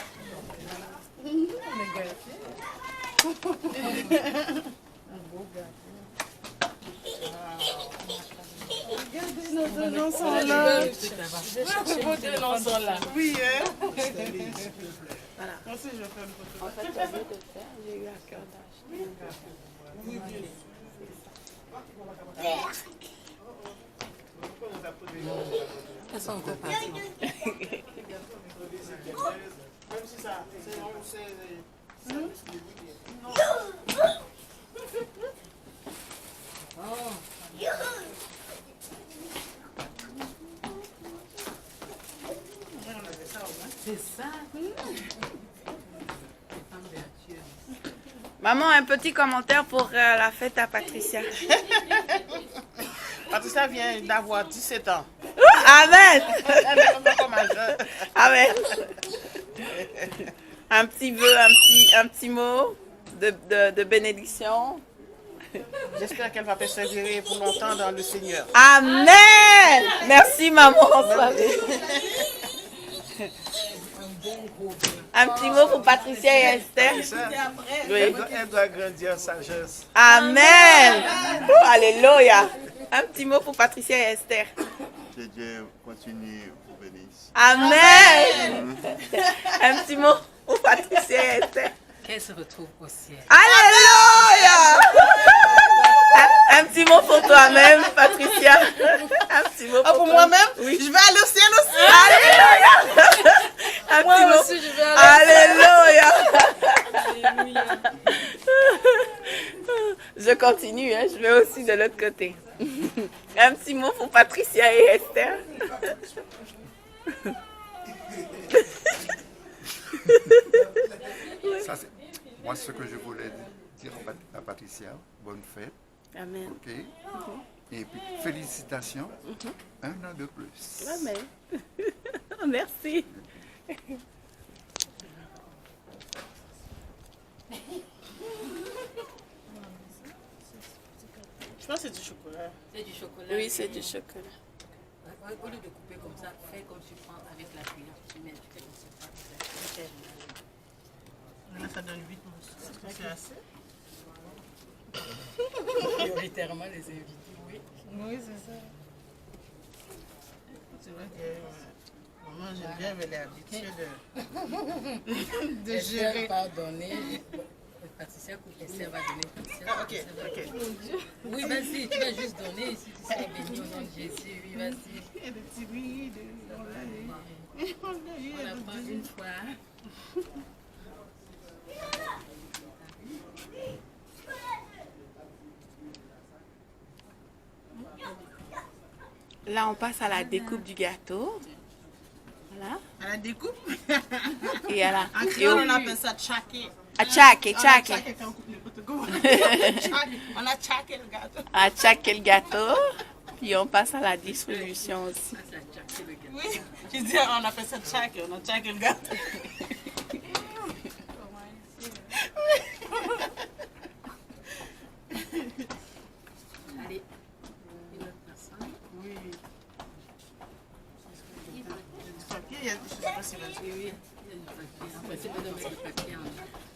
On est gâtés. Un beau gâteau. Regardez, nos deux noms sont là. Vos deux noms sont là. Oui, hein? Voilà. Moi aussi, je vais faire une photo. En fait, j'ai envie de le faire. J'ai eu à cœur d'acheter. Oui, bien sûr. Elles sont encore parties. Même si ça, c'est... C'est ça. Maman, un petit commentaire pour la fête à Patricia. Patricia vient d'avoir 17 ans. Amen. Elle est vraiment comme un jeune. Amen. Un petit vœu, un petit mot de bénédiction. J'espère qu'elle va persévérer pour longtemps dans le Seigneur. Amen. Merci maman. Un petit mot pour Patricia et Esther. Oui. Elle doit grandir en sagesse. Amen. Oh, alléluia. Un petit mot pour Patricia et Esther. Que Dieu continue pour bénir. Amen. Un petit mot pour Patricia et Esther. Qu'elles se retrouvent au ciel. Alléluia. Un petit mot pour toi-même, Patricia. Un petit mot Ah, pour moi-même? Oui. Je vais aller au ciel aussi. Alléluia. Un Moi petit mot. aussi, je vais aller Alléluia. Je continue, hein, je vais aussi de l'autre côté. Un petit mot pour Patricia et Esther. Ça, c'est moi ce que je voulais dire à Patricia. Bonne fête. Amen. Ok. Et puis félicitations. Un an de plus. Amen. Merci. Je pense que c'est du chocolat. C'est du chocolat. Oui, c'est du chocolat. Au lieu de couper comme ça, fais comme tu prends avec la cuillère. Tu mets, tu fais comme ça. Là, ça donne 8 morceaux. C'est assez. Prioritairement les invités, oui. Oui, c'est ça. C'est vrai que maman, j'aime bien, mais elle est habituée de gérer. Pardonner. Patricia coupe, Esther va donner. Patricia, Ah, ok, Esther va ok. donner. Oui, vas-y, tu vas juste donner. Si tu seras béni au nom de Jésus, oui, vas-y. Il y a des petits oui, on l'a eu. On l'a eu, On la prend une fois. Là, on passe à la découpe du gâteau. Voilà. À la découpe. Et à la... En créole, on appelle ça tchaké. À tchaké, On a tchaké. tchaké quand on coupe les poteaux. On a tchaké le gâteau. À tchaké le gâteau. Puis on passe à la distribution aussi. Oui, je dis, on appelle ça tchaké. On a tchaké le gâteau. Allez, une autre personne. Oui. Papier, il y a, je sais pas si va dire. Oui, oui, il y a du papier. En fait, c'est de mettre du papier en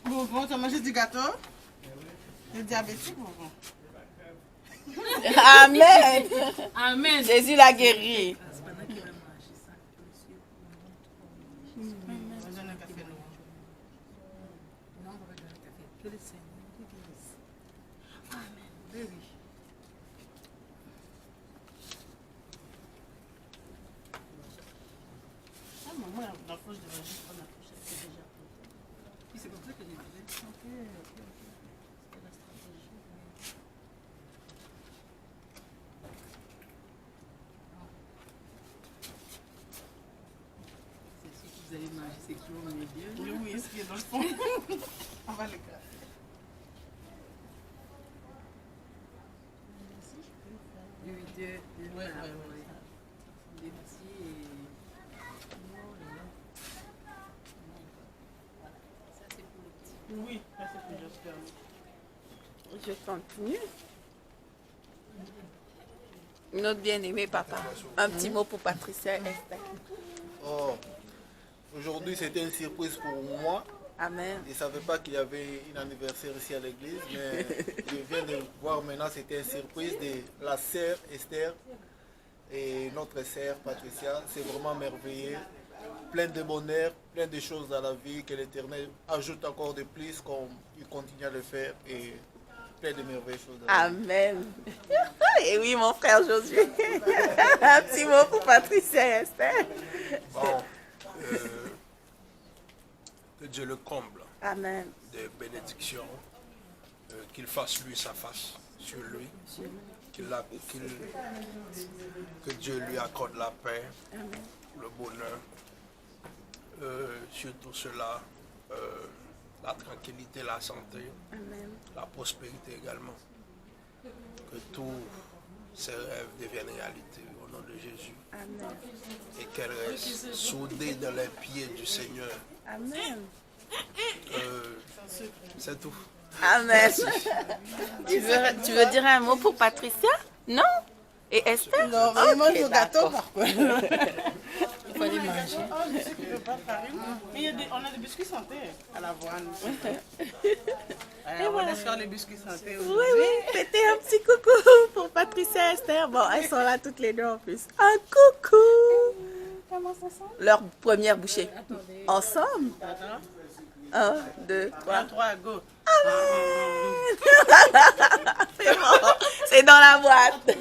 Bonbon, tu as mangé du gâteau? Le diabétique, bonbon. Amen. Amen. Jésus l'a guéri. C'est pendant qu'il va manger ça. On donne un café noir. Non, on va donner un café. Que le Seigneur nous guérisse. Amen. Oui, oui. Ah, maman, dans le fond, je devrais juste prendre la pochette. C'est déjà pris. Puis c'est comme ça que j'ai dit. C'était la stratégie. C'est sûr que vous allez manger ce qui vont mieux bien. Oui, oui, ce qui est dans le fond. On va le garder. Oui, oui, deux. Ouais, Voilà, ouais, ouais. Des petits et... Ça, c'est pour le petit. Oui, ça c'est que j'espère. Je continue. Notre bien-aimé papa. Un petit mot pour Patricia et Esther. Oh, aujourd'hui, c'était une surprise pour moi. Amen. Je ne savais pas qu'il y avait un anniversaire ici à l'église, mais je viens de voir maintenant, c'était une surprise de la sœur Esther et notre sœur Patricia. C'est vraiment merveilleux. Plein de bonheur, plein de choses dans la vie que l'Éternel ajoute encore de plus comme il continue à le faire et plein de merveilleuses choses. Amen. Et oui, mon frère Josué. Un petit mot pour Patricia et Esther. Bon, que Dieu le comble Amen. de bénédictions, qu'il fasse lui sa face sur lui, que Dieu lui accorde la paix, le bonheur, surtout cela, la tranquillité, la santé, la prospérité également. Que tous ses rêves deviennent réalité au nom de Jésus. Amen. Et qu'elle reste soudée dans les pieds du Seigneur. Amen. C'est tout. Amen. Tu veux dire un mot pour Patricia? Non? Et Esther? Non, mais il mange le gâteau par contre. Il faut aller manger. Je sais qu'il ne veut pas farine. Mais on a des biscuits santé à l'avoine. On va laisser faire les biscuits santé. Oui, oui. Faites un petit coucou pour Patricia et Esther. Bon, elles sont là toutes les deux en plus. Un coucou. Leur première bouchée. Ensemble. 1, 2, 3. 3, go. C'est bon. C'est dans la boîte.